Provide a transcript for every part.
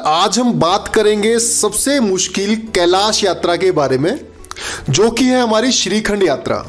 आज हम बात करेंगे सबसे मुश्किल कैलाश यात्रा के बारे में, जो कि है हमारी श्रीखंड यात्रा।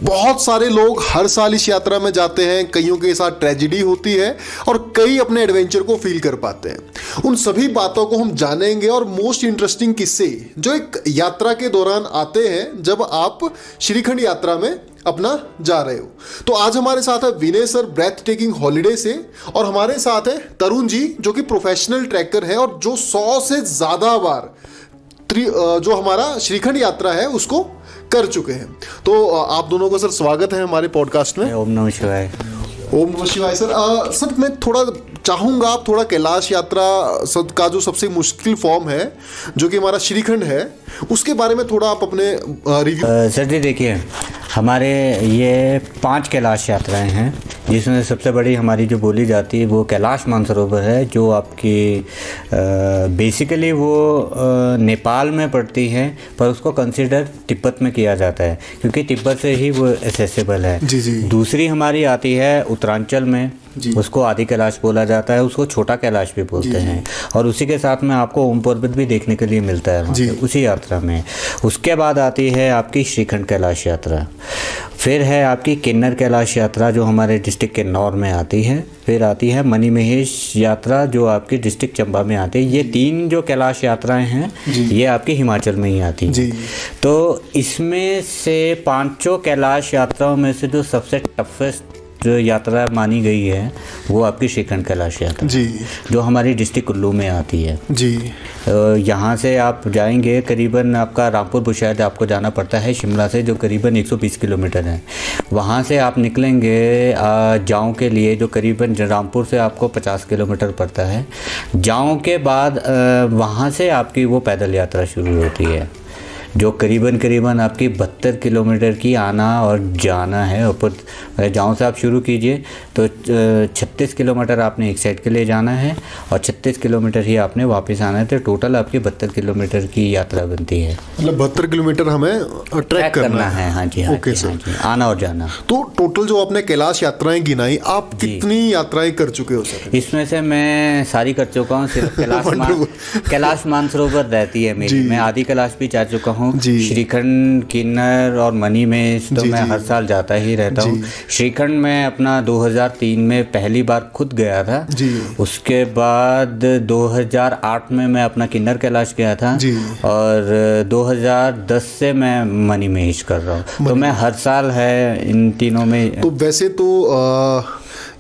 बहुत सारे लोग हर साल इस यात्रा में जाते हैं, कईयों के साथ ट्रेजेडी होती है और कई अपने एडवेंचर को फील कर पाते हैं। उन सभी बातों को हम जानेंगे और मोस्ट इंटरेस्टिंग किस्से जो एक यात्रा के दौरान आते हैं जब आप श्रीखंड यात्रा में अपना जा रहे हो। तो आज हमारे साथ है विनय सर ब्रेथ टेकिंग हॉलीडे से, और हमारे साथ है तरुण जी जो कि प्रोफेशनल ट्रैकर है और जो 100 से ज़्यादा बार जो हमारा श्रीखंड यात्रा है उसको कर चुके हैं। तो आप दोनों का सर स्वागत है हमारे पॉडकास्ट में। ओम नमः शिवाय। ओम नमः शिवाय। सर मैं थोड़ा चाहूँगा आप थोड़ा कैलाश यात्रा का जो सबसे मुश्किल फॉर्म है जो कि हमारा श्रीखंड है उसके बारे में थोड़ा आप अपने रिव्यू। सर जी देखिए, हमारे ये 5 कैलाश यात्राएं हैं, जिसमें सबसे बड़ी हमारी जो बोली जाती है वो कैलाश मानसरोवर है, जो आपकी बेसिकली वो नेपाल में पड़ती है, पर उसको कंसिडर तिब्बत में किया जाता है क्योंकि तिब्बत से ही वो एसेसिबल है। जी जी। दूसरी हमारी आती है उत्तरांचल में, उसको आदि कैलाश बोला जाता है, उसको छोटा कैलाश भी बोलते हैं, और उसी के साथ में आपको ओम पर्वत भी देखने के लिए मिलता है उसी यात्रा में। उसके बाद आती है आपकी श्रीखंड कैलाश यात्रा, फिर है आपकी किन्नर कैलाश यात्रा जो हमारे डिस्ट्रिक्ट किन्नौर में आती है, फिर आती है मणिमहेश यात्रा जो आपकी डिस्ट्रिक्ट चंबा में आती है। ये 3 जो कैलाश यात्राएं हैं ये आपकी हिमाचल में ही आती हैं। तो इसमें से 5 कैलाश यात्राओं में से जो सबसे टफेस्ट जो यात्रा मानी गई है वो आपकी श्रीखंड कैलाश यात्रा जी, जो हमारी डिस्ट्रिक्ट कुल्लू में आती है जी। यहाँ से आप जाएंगे करीबन आपका रामपुर बुशहर आपको जाना पड़ता है शिमला से, जो करीबन 120 किलोमीटर है। वहाँ से आप निकलेंगे जाऊँ के लिए, जो करीबन रामपुर से आपको 50 किलोमीटर पड़ता है। जाऊँ के बाद वहाँ से आपकी वो पैदल यात्रा शुरू होती है जो करीबन आपकी 72 किलोमीटर की आना और जाना है। ऊपर जाऊँ से आप शुरू कीजिए तो 36 किलोमीटर आपने एक साइड के लिए जाना है और 36 किलोमीटर ही आपने वापस आना है। तो टोटल आपकी 72 किलोमीटर की यात्रा बनती है। मतलब 72 किलोमीटर हमें ट्रैक करना है। हाँ जी, हाँ जी, हाँ जी, आना और जाना। तो टोटल जो आपने कैलाश यात्राएं गिनाई, आप कितनी यात्राएं कर चुके हो सर? इसमें से मैं सारी कर चुका हूँ। सिर्फ कैलाश मानसरोवर रहती है मेरी, मैं आदि कैलाश भी जा चुका हूँ। श्रीखंड, किन्नर और मणिमहेश तो मैं हर साल जाता ही रहता हूँ। श्रीखंड में अपना 2003 में पहली बार खुद गया था। उसके बाद 2008 में मैं अपना किन्नर कैलाश गया था और 2010 से मैं मणिमहेश कर रहा हूँ। तो मैं हर साल है इन तीनों में। तो वैसे तो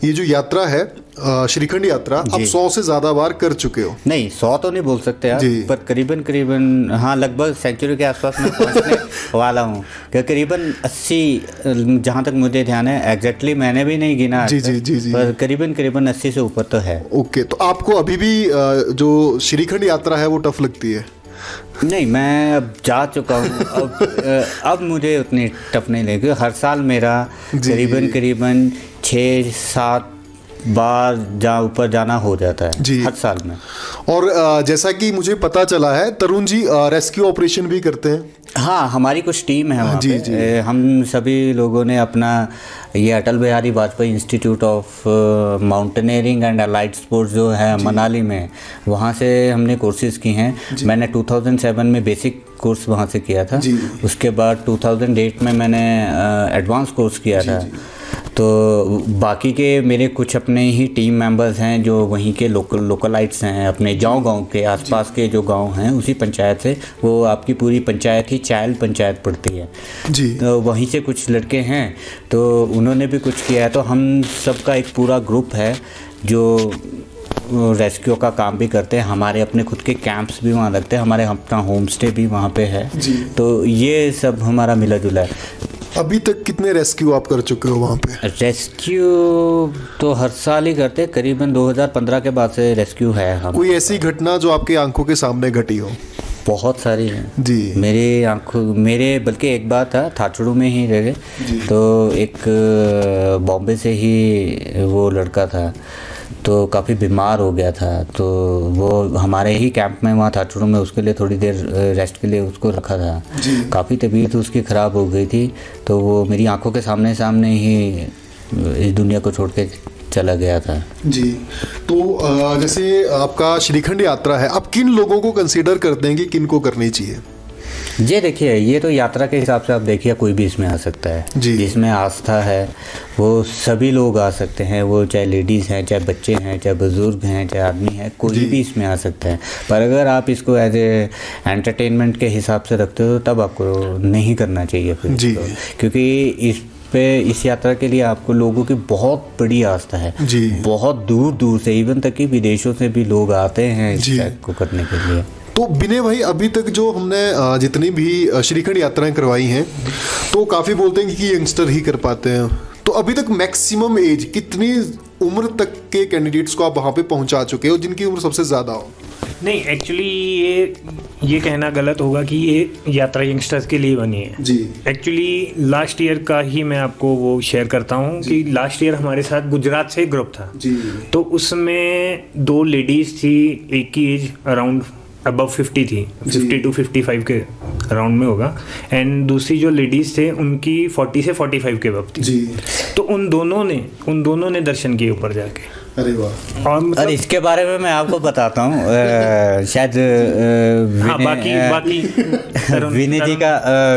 ये जो यात्रा है श्रीखंड यात्रा आप 100 से ज्यादा बार कर चुके हो? नहीं, 100 तो नहीं बोल सकते आप, पर करीबन हाँ लगभग सेंचुरी के आसपास मैं पहुंचने वाला हूँ। करीबन 80, जहाँ तक मुझे ध्यान है, एग्जैक्टली मैंने भी नहीं गिना जी, जी, जी, जी। पर करीबन 80 से ऊपर तो है। ओके, तो आपको अभी भी जो श्रीखंड यात्रा है वो टफ लगती है? नहीं, मैं अब जा चुका हूँ। अब मुझे उतनी टफ नहीं लगी। हर साल मेरा करीबन 6-7 बार ऊपर जाना हो जाता है हर साल में। और जैसा कि मुझे पता चला है तरुण जी रेस्क्यू ऑपरेशन भी करते हैं। हाँ, हमारी कुछ टीम है वहाँ पे। हम सभी लोगों ने अपना ये Atal Bihari Vajpayee institute of mountaineering and allied sports जो है मनाली में, वहाँ से हमने कोर्सेज़ की हैं। मैंने 2007 में बेसिक कोर्स वहाँ से किया था। उसके बाद 2008 में मैंने एडवांस कोर्स किया था। तो बाकी के मेरे कुछ अपने ही टीम मेंबर्स हैं जो वहीं के लोकलाइट्स हैं, अपने गांव के आसपास के जो गांव हैं उसी पंचायत से। वो आपकी पूरी पंचायत ही चाइल्ड पंचायत पड़ती है जी। तो वहीं से कुछ लड़के हैं तो उन्होंने भी कुछ किया है। तो हम सबका एक पूरा ग्रुप है जो रेस्क्यू का काम भी करते हैं। हमारे अपने खुद के कैंप्स भी वहाँ लगते हैं, हमारे अपना होम स्टे भी वहाँ पे है। तो ये सब हमारा मिला जुला है। अभी तक कितने रेस्क्यू आप कर चुके हो वहाँ पे? रेस्क्यू तो हर साल ही करते, करीबन 2015 के बाद से रेस्क्यू है। हम कोई ऐसी घटना जो आपके आंखों के सामने घटी हो? बहुत सारी हैं जी। मेरे बल्कि एक बार था थाचड़ू में ही रहे। तो एक बॉम्बे से ही वो लड़का था तो काफ़ी बीमार हो गया था। तो वो हमारे ही कैंप में वहाँ थाचड़ू में उसके लिए थोड़ी देर रेस्ट के लिए उसको रखा था। काफ़ी तबीयत उसकी ख़राब हो गई थी। तो वो मेरी आंखों के सामने ही इस दुनिया को छोड़ के चला गया था। जी, तो जैसे आपका श्रीखंड यात्रा है, आप किन लोगों को कंसीडर करते हैं कि किन को करनी चाहिए? जी देखिए, ये तो यात्रा के हिसाब से आप देखिए कोई भी इसमें आ सकता है। जिसमें आस्था है वो सभी लोग आ सकते हैं, वो चाहे लेडीज़ हैं, चाहे बच्चे हैं, चाहे बुज़ुर्ग हैं, चाहे आदमी है, कोई भी इसमें आ सकता है। पर अगर आप इसको एज ए एंटरटेनमेंट के हिसाब से रखते हो तब आपको नहीं करना चाहिए फिर इसको, क्योंकि इस यात्रा के लिए आपको लोगों की बहुत बड़ी आस्था है। बहुत दूर दूर से, इवन तक कि विदेशों से भी लोग आते हैं इस ट्रैक को करने के लिए। तो विनय भाई, अभी तक जो हमने जितनी भी श्रीखंड यात्राएं करवाई हैं तो काफ़ी बोलते हैं कि यंगस्टर ही कर पाते हैं, तो अभी तक मैक्सिमम एज कितनी उम्र तक के कैंडिडेट्स को आप वहाँ पे पहुँचा चुके हो जिनकी उम्र सबसे ज़्यादा हो? नहीं, एक्चुअली ये कहना गलत होगा कि ये यात्रा यंगस्टर्स के लिए बनी है। जी, एक्चुअली लास्ट ईयर का ही मैं आपको वो शेयर करता हूँ कि लास्ट ईयर हमारे साथ गुजरात से एक ग्रुप था। जी, तो उसमें 2 लेडीज़ थी, एक की एज अराउंड अबव 50 थी, 50 to 55 के अराउंड में होगा, एंड दूसरी जो लेडीज़ थे उनकी 40 से 45 के वक्त थी। जी, तो उन दोनों ने दर्शन किए ऊपर जाके। अरे वाह। और मतलब इसके बारे में मैं आपको बताता हूँ, शायद बाकी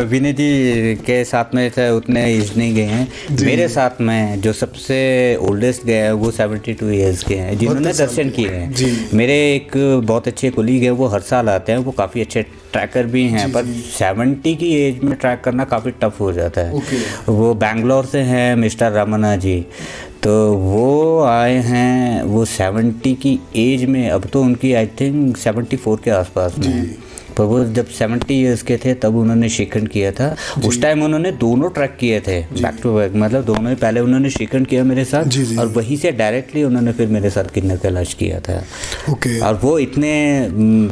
विनय जी के साथ में उतने एज नहीं गए हैं। मेरे साथ में जो सबसे ओल्डेस्ट गए हैं वो 72 ईयर्स के हैं जिन्होंने दर्शन किए हैं। मेरे एक बहुत अच्छे कोलीग हैं, वो हर साल आते हैं, वो काफ़ी अच्छे ट्रैकर भी हैं, पर 70 की एज में ट्रैक करना काफ़ी टफ हो जाता है। वो बैंगलोर से हैं, मिस्टर रमना जी, तो वो आए हैं, वो 70 की एज में, अब तो उनकी आई थिंक 74 के आसपास में है, पर वो जब 70 ईयर्स के थे तब उन्होंने श्रीखंड किया था। उस टाइम उन्होंने दोनों ट्रैक किए थे बैक टू बैक, मतलब दोनों ही, पहले उन्होंने श्रीखंड किया मेरे साथ और वहीं से डायरेक्टली उन्होंने फिर मेरे साथ किन्नर कैलाश किया था। और वो इतने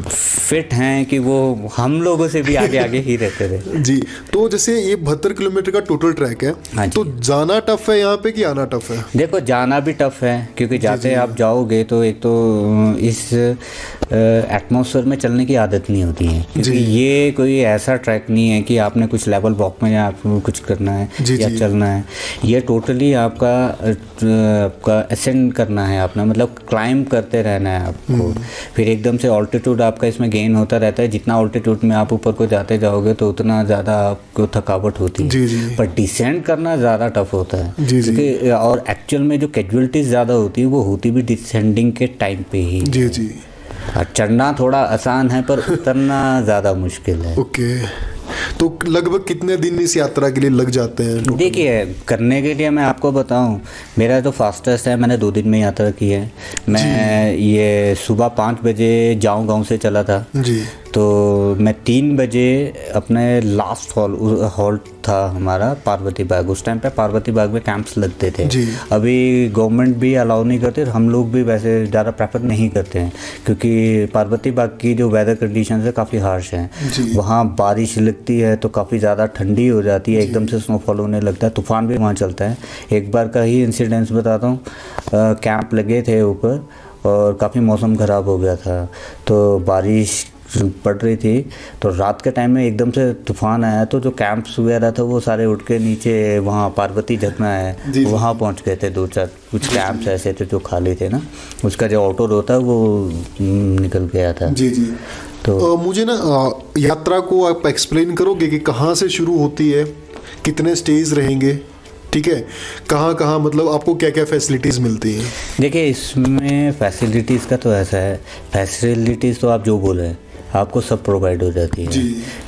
फिट हैं कि वो हम लोगों से भी आगे आगे ही रहते थे। जी, तो जैसे ये 72 किलोमीटर का टोटल ट्रैक है, तो जाना टफ है यहाँ पे कि आना टफ है? देखो, जाना भी टफ है क्योंकि जाते आप जाओगे तो एक तो इस एटमॉस्फेयर में चलने की आदत नहीं होती है, क्योंकि ये कोई ऐसा ट्रैक नहीं है कि आपने कुछ लेवल वॉक में आपको कुछ करना है या चलना है। ये टोटली आपका असेंड करना है अपना, मतलब क्लाइंब करते रहना है आपको। फिर एकदम से ऑल्टीट्यूड आपका इसमें गेन होता रहता है, जितना ऑल्टीट्यूड में आप ऊपर को जाते जाओगे तो उतना ज़्यादा आपको थकावट होती है, पर डिसेंड करना ज़्यादा टफ होता है क्योंकि, और एक्चुअल में जो कैजुअलिटीज़ ज़्यादा होती है वो होती भी डिसेंडिंग के टाइम पे ही। जी, चढ़ना थोड़ा आसान है पर उतरना ज़्यादा मुश्किल है। ओके, तो लगभग कितने दिन इस यात्रा के लिए लग जाते हैं? देखिए, करने के लिए मैं आपको बताऊं, मेरा जो फास्टेस्ट है, मैंने 2 दिन में यात्रा की है। मैं ये सुबह 5 बजे गाँव से चला था जी, तो मैं 3 बजे अपने लास्ट हॉल्ट था हमारा पार्वती बाग। उस टाइम पे पार्वती बाग में कैंप्स लगते थे। अभी गवर्नमेंट भी अलाउ नहीं करते, हम लोग भी वैसे ज़्यादा प्रेफर नहीं करते हैं क्योंकि पार्वती बाग की जो वेदर कंडीशन है काफ़ी हार्श हैं। वहाँ बारिश लगती है तो काफ़ी ज़्यादा ठंडी हो जाती है, एकदम से स्नोफॉल होने लगता है, तूफान भी वहाँ चलता है। एक बार का ही इंसिडेंस बताता हूँ, कैंप लगे थे ऊपर और काफ़ी मौसम ख़राब हो गया था, तो बारिश पड़ रही थी, तो रात के टाइम में एकदम से तूफान आया, तो जो कैंप्स वगैरह था वो सारे उठ के नीचे वहाँ पार्वती झरना है वहाँ पहुँच गए थे। 2-4 कुछ कैंप्स ऐसे थे जो खाली थे ना, उसका जो ऑटो होता है वो निकल गया था। जी, तो मुझे ना यात्रा को आप एक्सप्लेन करोगे कि कहाँ से शुरू होती है, कितने स्टेज रहेंगे, ठीक है, कहाँ कहाँ, मतलब आपको क्या क्या फैसिलिटीज़ मिलती हैं? देखिए, इसमें फैसिलिटीज़ का तो ऐसा है, फैसिलिटीज़ तो आप जो बोले आपको सब प्रोवाइड हो जाती है,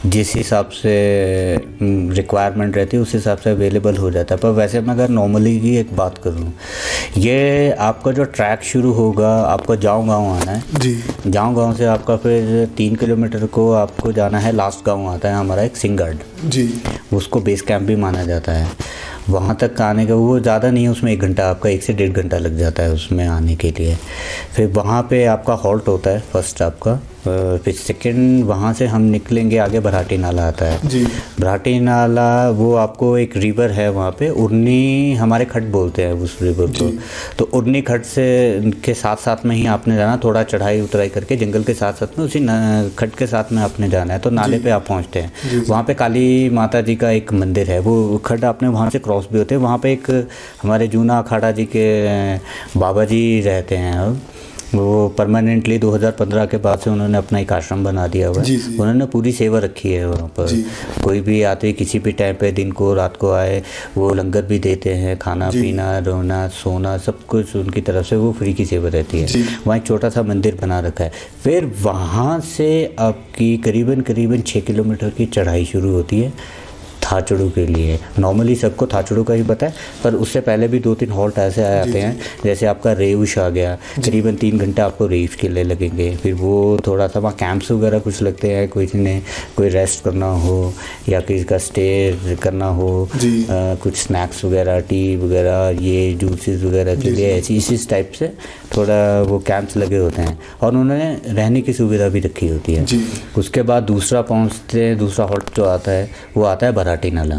जिस हिसाब से रिक्वायरमेंट रहती है उस हिसाब से अवेलेबल हो जाता है। पर वैसे मैं अगर नॉर्मली की एक बात करूँ, ये आपका जो ट्रैक शुरू होगा, आपको गाँव आना है जी, गाँव से आपका फिर 3 किलोमीटर को आपको जाना है, लास्ट गाँव आता है हमारा एक सिंगार्ड जी, उसको बेस कैंप भी माना जाता है। वहाँ तक आने का वो ज़्यादा नहीं है, उसमें 1 घंटा आपका 1 से 1.5 घंटा लग जाता है उसमें आने के लिए। फिर वहाँ पे आपका हॉल्ट होता है फर्स्ट आपका, फिर सेकंड वहाँ से हम निकलेंगे आगे भराटी नाला आता है जी। भराटी नाला वो आपको एक रिवर है वहाँ पे, उर्नी हमारे खट बोलते हैं उस रिवर को। तो उर्नी खट से के साथ साथ में ही आपने जाना, थोड़ा चढ़ाई उतराई करके जंगल के साथ साथ में उसी खट के साथ में आपने जाना है। तो नाले पे आप पहुँचते हैं, वहाँ पे काली माता जी का एक मंदिर है, वो खट आपने वहाँ से क्रॉस भी होते हैं। वहाँ पे एक हमारे जूना अखाड़ा जी के बाबा जी रहते हैं, अब वो परमानेंटली 2015 के बाद से उन्होंने अपना एक आश्रम बना दिया हुआ है। उन्होंने पूरी सेवा रखी है वहाँ पर। कोई भी यात्री किसी भी टाइम पे दिन को रात को आए, वो लंगर भी देते हैं, खाना पीना रहना सोना सब कुछ उनकी तरफ से वो फ्री की सेवा रहती है। वहाँ एक छोटा सा मंदिर बना रखा है। फिर वहाँ से आपकी करीबन 6 किलोमीटर की चढ़ाई शुरू होती है थाचड़ू के लिए। नॉर्मली सबको थाचड़ू का ही पता है, पर उससे पहले भी 2-3 हॉल्ट ऐसे आते हैं। जैसे आपका रेउश आ गया, करीबन 3 घंटे आपको रेउश के लिए लगेंगे। फिर वो थोड़ा सा वहाँ कैंप्स वगैरह कुछ लगते हैं, किसी ने कोई रेस्ट करना हो या किसी का स्टे करना हो, कुछ स्नैक्स वगैरह, टी वगैरह, ये जूसेस वगैरह के लिए ऐसी इस टाइप से थोड़ा वो कैंप्स लगे होते हैं और उन्होंने रहने की सुविधा भी रखी होती है। उसके बाद दूसरा हॉल्ट जो आता है वो आता है भराटी नाला।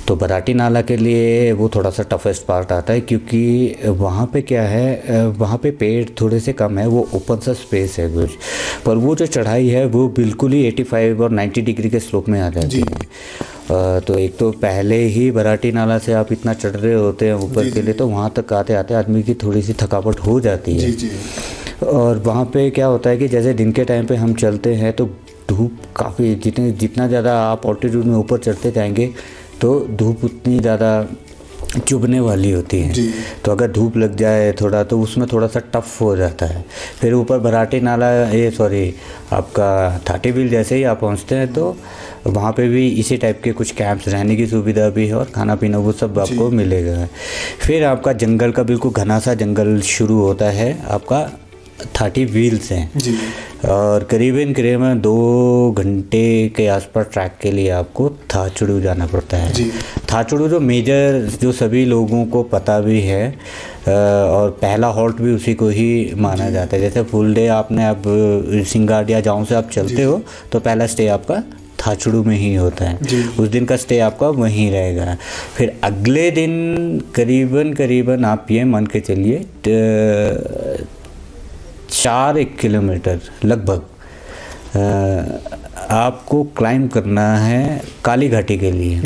तो भराटी नाला के लिए वो थोड़ा सा टफेस्ट पार्ट आता है, क्योंकि वहाँ पे क्या है, वहाँ पे पेड़ थोड़े से कम है, वो ओपन सा स्पेस है कुछ, पर वो जो चढ़ाई है वो बिल्कुल ही 85 और 90 डिग्री के स्लोप में आ जाती है। तो एक तो पहले ही भराटी नाला से आप इतना चढ़ रहे होते हैं ऊपर के लिए, तो वहाँ तक आते आते आदमी की थोड़ी सी थकावट हो जाती है। और वहाँ पे क्या होता है कि जैसे दिन के टाइम पे हम चलते हैं तो धूप काफ़ी, जितना ज़्यादा आप ऑल्टीट्यूड में ऊपर चढ़ते जाएंगे तो धूप उतनी ज़्यादा चुभने वाली होती है। तो अगर धूप लग जाए थोड़ा तो उसमें थोड़ा सा टफ हो जाता है। फिर ऊपर भराटी नाला आपका थाटी बिल जैसे ही आप पहुंचते हैं तो वहाँ पे भी इसी टाइप के कुछ कैंप्स, रहने की सुविधा भी है और खाना पीना वो सब आपको मिलेगा। फिर आपका जंगल का बिल्कुल घना सा जंगल शुरू होता है आपका 30 व्हील्स हैं और करीबन 2 घंटे के आसपास ट्रैक के लिए आपको थाचड़ू जाना पड़ता है। थाचड़ू जो सभी लोगों को पता भी है और पहला हॉल्ट भी उसी को ही माना जाता है। जैसे फुल डे आपने अब सिंगाडिया जाऊँ से आप चलते हो तो पहला स्टे आपका थाचड़ू में ही होता है, उस दिन का स्टे आपका वहीं रहेगा। फिर अगले दिन करीबन आप ये मान के चलिए 4 किलोमीटर लगभग आपको क्लाइंब करना है काली घाटी के लिए।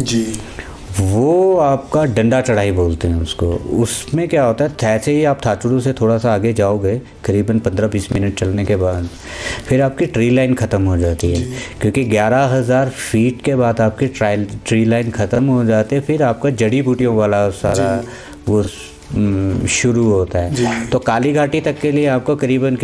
वो आपका डंडा चढ़ाई बोलते हैं उसको। उसमें क्या होता है, जैसे ही आप थाचड़ू से थोड़ा सा आगे जाओगे करीबन 15-20 मिनट चलने के बाद फिर आपकी ट्री लाइन ख़त्म हो जाती है, क्योंकि 11,000 फीट के बाद आपकी ट्री लाइन ख़त्म हो जाती है। फिर आपका जड़ी बूटियों वाला सारा वो शुरू होता है। तो काली घाटी तक के लिए आपको करीबन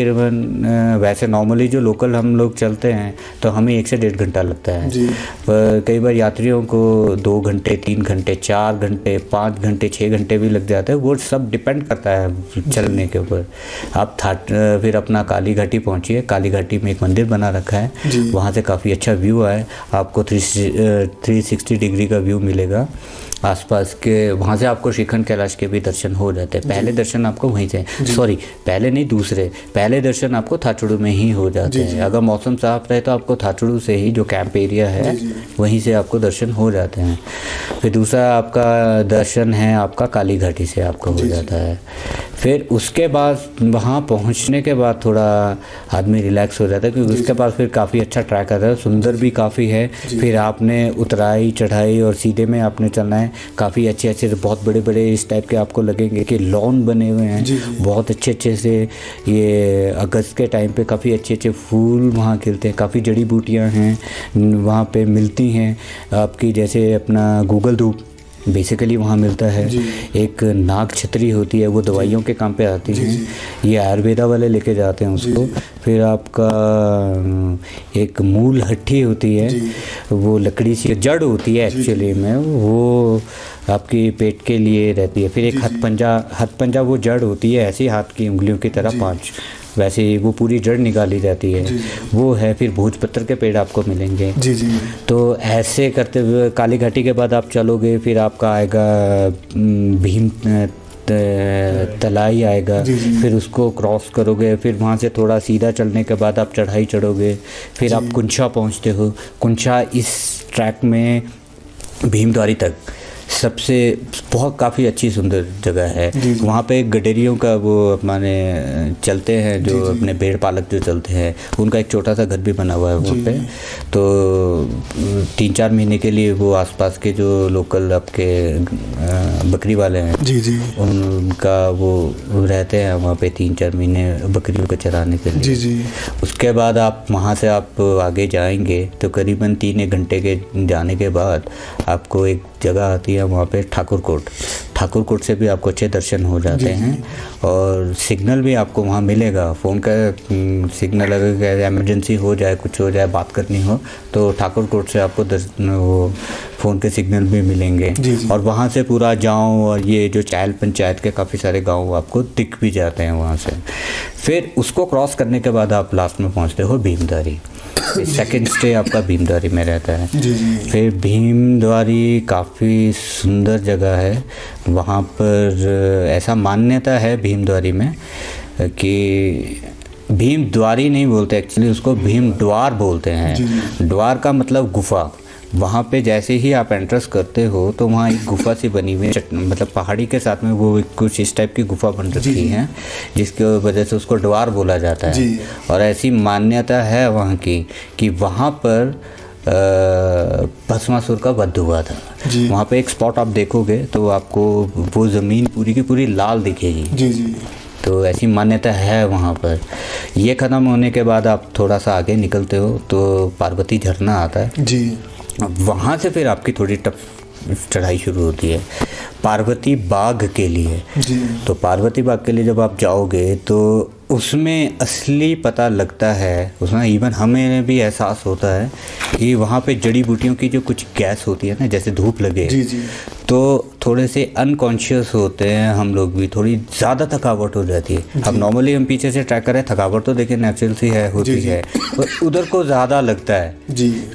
वैसे नॉर्मली जो लोकल हम लोग चलते हैं तो हमें 1 से 1.5 घंटा लगता है, पर कई बार यात्रियों को 2 घंटे 3 घंटे 4 घंटे 5 घंटे 6 घंटे भी लग जाते हैं। वो सब डिपेंड करता है चलने के ऊपर। आप फिर अपना काली घाटी पहुँचिए। काली घाटी में एक मंदिर बना रखा है, वहाँ से काफ़ी अच्छा व्यू है, आपको 360 डिग्री का व्यू मिलेगा आसपास के। वहाँ से आपको श्रीखंड कैलाश के भी दर्शन हो जाते हैं। पहले दर्शन आपको वहीं से, पहले नहीं दूसरे, पहले दर्शन आपको थाचड़ू में ही हो जाते हैं। अगर मौसम साफ रहे तो आपको थाचड़ू से ही जो कैंप एरिया है वहीं से आपको दर्शन हो जाते हैं। फिर दूसरा आपका दर्शन है आपका काली घाटी से आपको हो जाता है। फिर उसके बाद वहाँ पहुँचने के बाद थोड़ा आदमी रिलैक्स हो जाता है, क्योंकि उसके बाद फिर काफ़ी अच्छा ट्रैक आता है, सुंदर भी काफ़ी है। फिर आपने उतराई चढ़ाई और सीधे में आपने चलना है। काफ़ी अच्छे बहुत बड़े इस टाइप के आपको लगेंगे कि लॉन बने हुए हैं, बहुत अच्छे से। ये अगस्त के टाइम पे काफ़ी अच्छे फूल वहाँ खिलते हैं, काफ़ी जड़ी बूटियाँ हैं वहाँ पे मिलती हैं आपकी। जैसे अपना गूगल धूप बेसिकली वहाँ मिलता है। एक नाग छतरी होती है, वो दवाइयों के काम पे आती है, ये आयुर्वेदा वाले लेके जाते हैं उसको। फिर आपका एक मूल हट्टी होती है, वो लकड़ी सी जड़ होती है एक्चुअली में, वो आपकी पेट के लिए रहती है। फिर एक हथपंजा वो जड़ होती है ऐसी हाथ की उंगलियों की तरह 5, वैसे वो पूरी जड़ निकाली जाती है, वो है। फिर भोजपत्र के पेड़ आपको मिलेंगे। तो ऐसे करते हुए काली घाटी के बाद आप चलोगे, फिर आपका आएगा तलाई आएगा, फिर उसको क्रॉस करोगे, फिर वहाँ से थोड़ा सीधा चलने के बाद आप चढ़ाई चढ़ोगे, फिर आप कुंछा पहुँचते हो। कुंछा इस ट्रैक में भीमद्वारी तक सबसे बहुत काफ़ी अच्छी सुंदर जगह है। वहाँ पे गडेरियों का वो अपने चलते हैं जो अपने भेड़ पालक जो चलते हैं, उनका एक छोटा सा घर भी बना हुआ है वहाँ पे। तो 3-4 महीने के लिए वो आसपास के जो लोकल आपके बकरी वाले हैं उनका वो रहते हैं वहाँ पे 3-4 महीने बकरियों को चराने के लिए। उसके बाद आप वहाँ से आप आगे जाएंगे तो करीबन 3-1 घंटे के जाने के बाद आपको एक जगह आती है वहाँ पे ठाकुर कोट से भी आपको अच्छे दर्शन हो जाते हैं। और सिग्नल भी आपको वहाँ मिलेगा, फ़ोन का सिग्नल अगर इमरजेंसी हो जाए, कुछ हो जाए, बात करनी हो तो ठाकुर कोट से आपको वो फ़ोन के सिग्नल भी मिलेंगे। और वहाँ से पूरा गाँव और ये जो चायल पंचायत के काफ़ी सारे गाँव आपको दिख भी जाते हैं वहाँ से। फिर उसको क्रॉस करने के बाद आप लास्ट में पहुँचते हो भीमद्वारी। सेकंड स्टे आपका भीमद्वारी में रहता है। फिर भीमद्वारी काफ़ी सुंदर जगह है। वहाँ पर ऐसा मान्यता है भीमद्वारी में कि भीमद्वारी नहीं बोलते एक्चुअली, उसको भीम द्वार बोलते हैं। द्वार का मतलब गुफा। वहाँ पे जैसे ही आप एंट्रेंस करते हो तो वहाँ एक गुफा सी बनी हुई है, मतलब पहाड़ी के साथ में वो कुछ इस टाइप की गुफा बन रखी है जिसकी वजह से उसको द्वार बोला जाता है। और ऐसी मान्यता है वहाँ की कि वहाँ पर भस्मासुर का वध हुआ था। वहाँ पे एक स्पॉट आप देखोगे तो आपको वो ज़मीन पूरी की पूरी लाल दिखेगी। तो ऐसी मान्यता है वहाँ पर। ये ख़त्म होने के बाद आप थोड़ा सा आगे निकलते हो तो पार्वती झरना आता है। वहाँ से फिर आपकी थोड़ी टफ चढ़ाई शुरू होती है पार्वती बाग के लिए। तो पार्वती बाग के लिए जब आप जाओगे तो उसमें असली पता लगता है, उसमें इवन हमें भी एहसास होता है कि वहाँ पे जड़ी बूटियों की जो कुछ गैस होती है ना, जैसे धूप लगे तो थोड़े से अनकॉन्शियस होते हैं हम लोग भी, थोड़ी ज़्यादा थकावट हो जाती है। अब नॉर्मली हम पीछे से ट्रैक करें, थकावट तो देखिए नेचुरल सी है, होती है, पर उधर को ज़्यादा लगता है।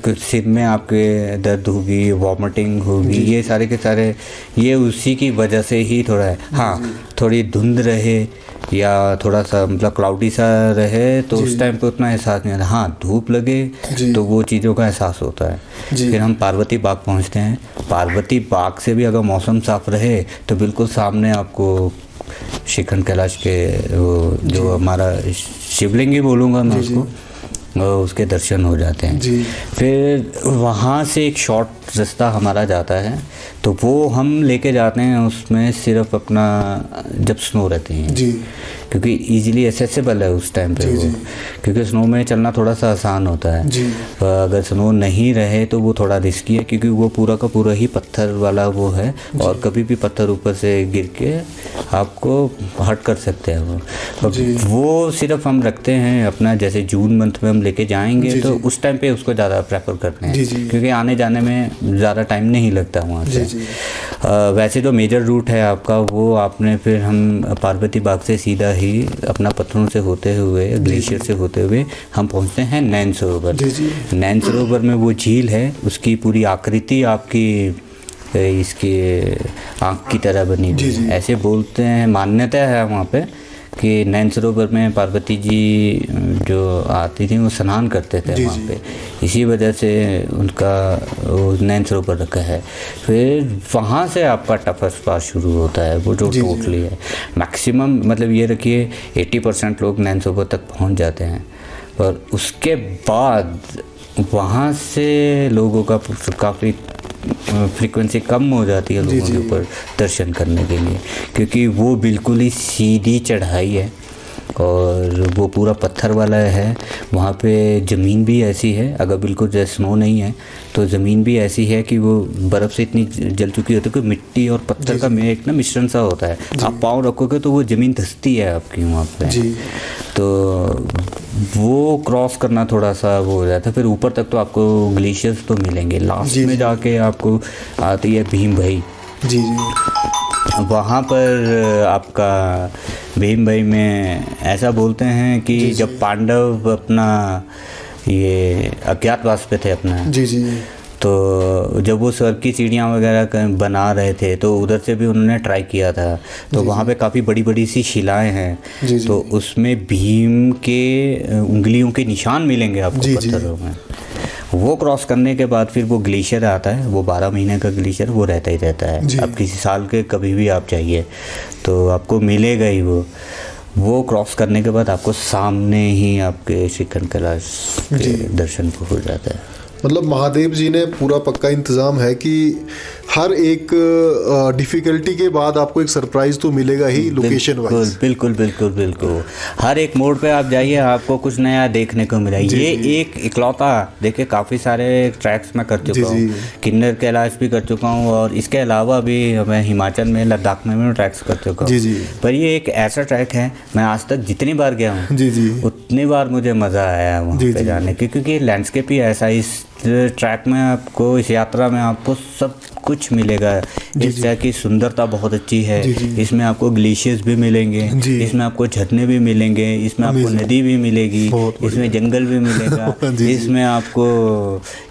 कुछ सिर में आपके दर्द होगी, वॉमिटिंग होगी, ये सारे के सारे ये उसी की वजह से ही थोड़ा है। हाँ, थोड़ी धुंध रहे या थोड़ा सा मतलब क्लाउडी सा रहे तो उस टाइम पे उतना एहसास नहीं आता। हाँ, धूप लगे तो वो चीज़ों का एहसास होता है। फिर हम पार्वती बाग पहुंचते हैं। पार्वती बाग से भी अगर मौसम साफ रहे तो बिल्कुल सामने आपको श्रीखंड कैलाश के वो जो हमारा शिवलिंग ही बोलूँगा मैं उसको, उसके दर्शन हो जाते हैं। फिर वहाँ से एक शॉर्ट रास्ता हमारा जाता है तो वो हम लेके जाते हैं उसमें सिर्फ अपना जब स्नो रहती है क्योंकि इजीली एक्सेसिबल है उस टाइम पे वो, क्योंकि स्नो में चलना थोड़ा सा आसान होता है। अगर स्नो नहीं रहे तो वो थोड़ा रिस्की है क्योंकि वो पूरा का पूरा ही पत्थर वाला वो है और कभी भी पत्थर ऊपर से गिर के आपको हर्ट कर सकते हैं वो सिर्फ हम रखते हैं अपना, जैसे जून मंथ में हम लेके जाएंगे तो उस टाइम पे उसको ज़्यादा प्रेफर करते हैं क्योंकि आने जाने में ज़्यादा टाइम नहीं लगता वहाँ से। वैसे जो मेजर रूट है आपका वो आपने फिर हम पार्वती बाग से सीधा ही अपना पत्थरों से होते हुए ग्लेशियर से होते हुए हम पहुँचते हैं नैन सरोवर। नैन सरोवर में वो झील है, उसकी पूरी आकृति आपकी इसकी आँख की तरह बनी हुई है, ऐसे बोलते हैं, मान्यता है वहाँ पे कि नैन सरोवर में पार्वती जी जो आती थी वो स्नान करते थे वहाँ पे, इसी वजह से उनका वो नैन सरोवर रखा है। फिर वहाँ से आपका टफस्ट पास शुरू होता है वो जो टोटली है मैक्सिमम, मतलब ये रखिए 80% लोग नैन सरोवर तक पहुँच जाते हैं, पर उसके बाद वहाँ से लोगों का काफ़ी फ्रीक्वेंसी कम हो जाती है लोगों के ऊपर दर्शन करने के लिए, क्योंकि वो बिल्कुल ही सीधी चढ़ाई है और वो पूरा पत्थर वाला है। वहाँ पे ज़मीन भी ऐसी है, अगर बिल्कुल जैसे स्नो नहीं है तो ज़मीन भी ऐसी है कि वो बर्फ़ से इतनी जल चुकी होती है कि मिट्टी और पत्थर का एक ना मिश्रण सा होता है, आप पाँव रखोगे तो वो ज़मीन धंसती है आपकी वहाँ पे, तो वो क्रॉस करना थोड़ा सा वो हो जाता है। फिर ऊपर तक तो आपको ग्लेशियर्स तो मिलेंगे, लास्ट में जाके आपको आती है भीम भाई। वहाँ पर आपका भीम भाई में ऐसा बोलते हैं कि जब पांडव अपना ये अज्ञातवास पे थे अपना, तो जब वो स्वर्ग की सीढ़ियाँ वगैरह बना रहे थे तो उधर से भी उन्होंने ट्राई किया था। तो वहाँ पे काफ़ी बड़ी बड़ी सी शिलाएं हैं, तो उसमें भीम के उंगलियों के निशान मिलेंगे आपको पत्थरों में। वो क्रॉस करने के बाद फिर वो ग्लेशियर आता है, वो 12 महीने का ग्लेशियर वो रहता ही रहता है। अब किसी साल के कभी भी आप जाइए तो आपको मिलेगा ही वो क्रॉस करने के बाद आपको सामने ही आपके श्रीखंड कैलाश के दर्शन हो जाता है। मतलब महादेव जी ने पूरा पक्का इंतज़ाम है कि हर एक डिफ़िकल्टी के बाद आपको एक सरप्राइज तो मिलेगा ही लोकेशन वाइज। बिल्कुल बिल्कुल बिल्कुल, हर एक मोड़ पे आप जाइए आपको कुछ नया देखने को मिला। ये एक इकलौता, देखिए काफ़ी सारे ट्रैक्स मैं कर चुका हूँ, किन्नर कैलाश भी कर चुका हूँ, और इसके अलावा भी मैं हिमाचल में, लद्दाख में भी ट्रैक्स कर चुका हूँ। पर ये एक ऐसा ट्रैक है, मैं आज तक जितनी बार गया हूँ उतनी बार मुझे मज़ा आया वहाँ पे जाने की, क्योंकि लैंडस्केप ही ऐसा, इस ट्रैक में आपको, इस यात्रा में आपको सब कुछ मिलेगा। इस ट्रैक की सुंदरता बहुत अच्छी है। इसमें आपको ग्लेशियर्स भी मिलेंगे, इसमें आपको झरने भी मिलेंगे, इसमें आपको नदी भी मिलेगी, इसमें जंगल भी मिलेगा, इसमें आपको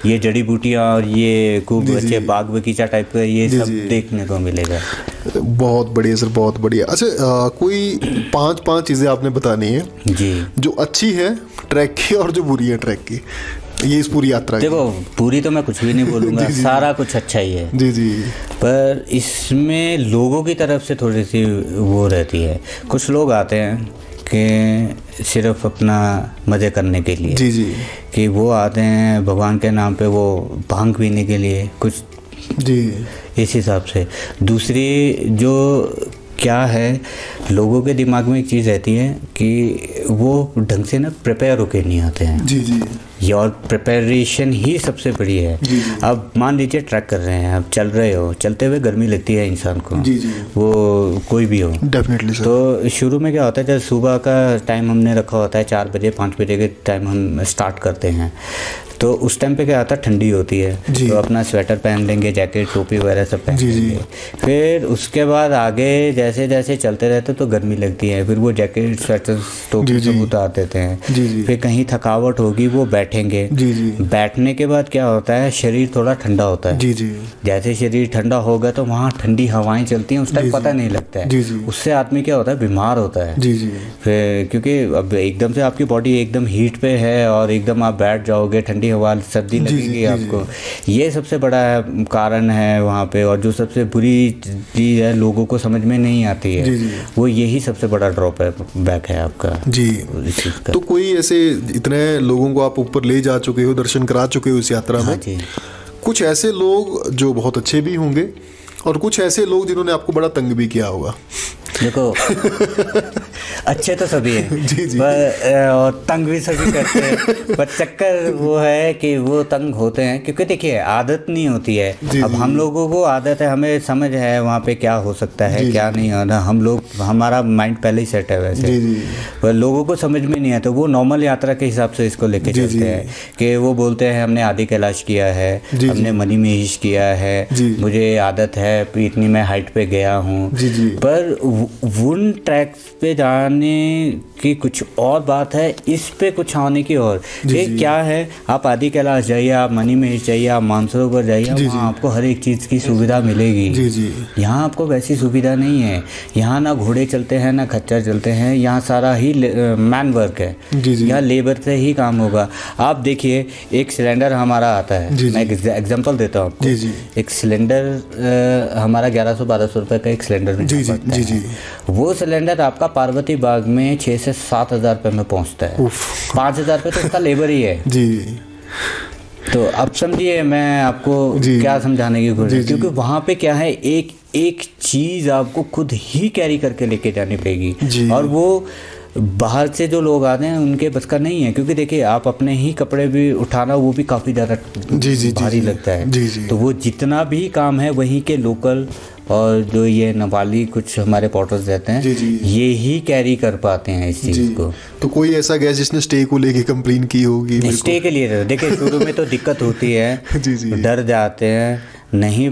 ये जड़ी बूटियाँ और ये खूब अच्छे बाग बगीचा टाइप का ये सब देखने को मिलेगा। बहुत बढ़िया सर, बहुत बढ़िया। अच्छा, कोई 5 चीज़ें आपने बतानी है जी, जो अच्छी है ट्रैक की और जो बुरी है ट्रैक की, ये इस पूरी यात्रा। देखो पूरी तो मैं कुछ भी नहीं बोलूँगा, सारा कुछ अच्छा ही है जी, पर इसमें लोगों की तरफ से थोड़ी सी वो रहती है। कुछ लोग आते हैं कि सिर्फ अपना मज़े करने के लिए, जी कि वो आते हैं भगवान के नाम पे वो भांग पीने के लिए कुछ, जी इस हिसाब से। दूसरी जो क्या है, लोगों के दिमाग में एक चीज़ रहती है कि वो ढंग से ना प्रिपेयर होके नहीं आते हैं। जी ये, और प्रिपरेशन ही सबसे बड़ी है। अब मान लीजिए ट्रैक कर रहे हैं, आप चल रहे हो, चलते हुए गर्मी लगती है इंसान को, वो कोई भी हो डेफिनेटली सर। तो शुरू में क्या होता है, जब सुबह का टाइम हमने रखा होता है 4 बजे 5 बजे के टाइम हम स्टार्ट करते हैं, तो उस टाइम पे क्या होता है, ठंडी होती है, तो अपना स्वेटर पहन लेंगे, जैकेट टोपी वगैरह सब पहन लेंगे। फिर उसके बाद आगे जैसे जैसे चलते रहते तो गर्मी लगती है, फिर वो जैकेट स्वेटर टोपी सब उतार देते हैं। फिर कहीं थकावट होगी वो बैठेंगे, बैठने के बाद क्या होता है, शरीर थोड़ा ठंडा होता है। जैसे शरीर ठंडा होगा तो वहाँ ठंडी हवाएं चलती हैं, उस टाइम पता नहीं लगता है, उससे आदमी क्या होता है, बीमार होता है। फिर क्योंकि अब एकदम से आपकी बॉडी एकदम हीट पे है और एकदम आप बैठ जाओगे, ठंडी हवा, सर्दी लगेगी आपको। ये सबसे बड़ा कारण है वहाँ पे। और जो सबसे बुरी चीज़ है, लोगों को समझ में नहीं आती है, वो यही सबसे बड़ा ड्रॉप है, बैक है आपका जी। तो कोई ऐसे इतने लोगों को आप ऊपर ले जा चुके हो, दर्शन करा चुके हो इस यात्रा में, कुछ ऐसे लोग जो बहुत अच्छे भी होंगे और कुछ ऐसे लोग जिन्होंने आपको बड़ा तंग भी किया होगा। देखो अच्छे तो सभी हैं पर और तंग भी सभी करते हैं, पर चक्कर वो है कि वो तंग होते हैं क्योंकि देखिए आदत नहीं होती है। अब हम लोगों को आदत है, हमें समझ है वहाँ पे क्या हो सकता है क्या नहीं होना, हम लोग, हमारा माइंड पहले ही सेट है वैसे, पर लोगों को समझ में नहीं आता। वो नॉर्मल यात्रा के हिसाब से इसको लेके चलते हैं कि वो बोलते हैं हमने आदि कैलाश किया है, हमने मणि महेश किया है, मुझे आदत है, इतनी मैं हाइट पे गया हूँ। पर उन ट्रैक्स पे जाने की कुछ और बात है, इस पे कुछ आने की और। ये क्या है, आप आदि कैलाश जाइए, आप मणि महेश जाइए, आप मानसरोवर जाइए, वहाँ आपको हर एक चीज़ की सुविधा मिलेगी। यहाँ आपको वैसी सुविधा नहीं है। यहाँ ना घोड़े चलते हैं ना खच्चर चलते हैं, यहाँ सारा ही मैन वर्क है। यहाँ लेबर से ही काम होगा। आप देखिए एक सिलेंडर हमारा आता है, मैं एग्जाम्पल देता हूँ आपको। एक सिलेंडर हमारा 1100-1200 रुपये का एक सिलेंडर पड़ता है। वो सिलेंडर आपका पार्वती बाग में 6 से 7 हज़ार रुपये में पहुँचता है। 5 हज़ार रुपये तो उसका लेबर ही है जी। तो अब समझिए मैं आपको क्या समझाने की कोशिश, क्योंकि वहाँ पे क्या है, एक चीज़ आपको खुद ही कैरी करके लेके जानी पड़ेगी, और वो बाहर से जो लोग आते हैं उनके बस का नहीं है। क्योंकि देखिए आप अपने ही कपड़े भी उठाना, वो भी काफ़ी ज़्यादा भारी लगता है। तो वो जितना भी काम है वहीं के लोकल और जो ये नेपाली कुछ हमारे पोर्टर्स रहते हैं, ये ही कैरी कर पाते हैं इस चीज़ को। तो कोई ऐसा गया जिसने स्टे को लेके कंप्लेन की होगी? स्टे के लिए देखिए शुरू में तो दिक्कत होती है, डर जाते हैं, नहीं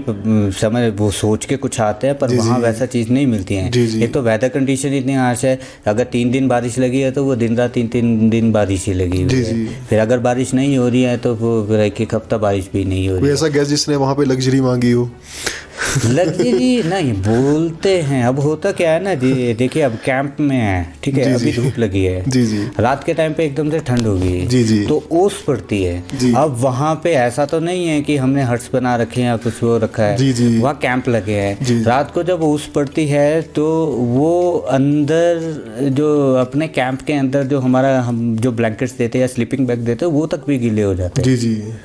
समझ, वो सोच के कुछ आते हैं पर वहाँ वैसा चीज़ नहीं मिलती है। एक तो वेदर कंडीशन इतनी हार्श है, अगर 3 दिन बारिश लगी है तो वो दिन रात 3 दिन बारिश ही लगी हुई है। फिर अगर बारिश नहीं हो रही है तो वो फिर एक हफ्ता बारिश भी नहीं हो रही है। ऐसा गेस्ट जिसने वहाँ पे लग्जरी मांगी हो? लग्जरी नहीं बोलते हैं। अब होता क्या है ना जी, देखिए अब कैंप में है, ठीक है, अभी धूप लगी है, रात के टाइम पे एकदम से ठंड होगी तो ओस पड़ती है। अब वहाँ पे ऐसा तो नहीं है कि हमने हट्स बना रखे हैं या कुछ वो रखा है, वहाँ कैंप लगे हैं। रात को जब ओस पड़ती है तो वो अंदर जो अपने कैंप के अंदर जो हमारा हम जो ब्लैंकेट्स देते हैं या स्लीपिंग बैग देते हैं वो तक भी गीले हो जाते हैं।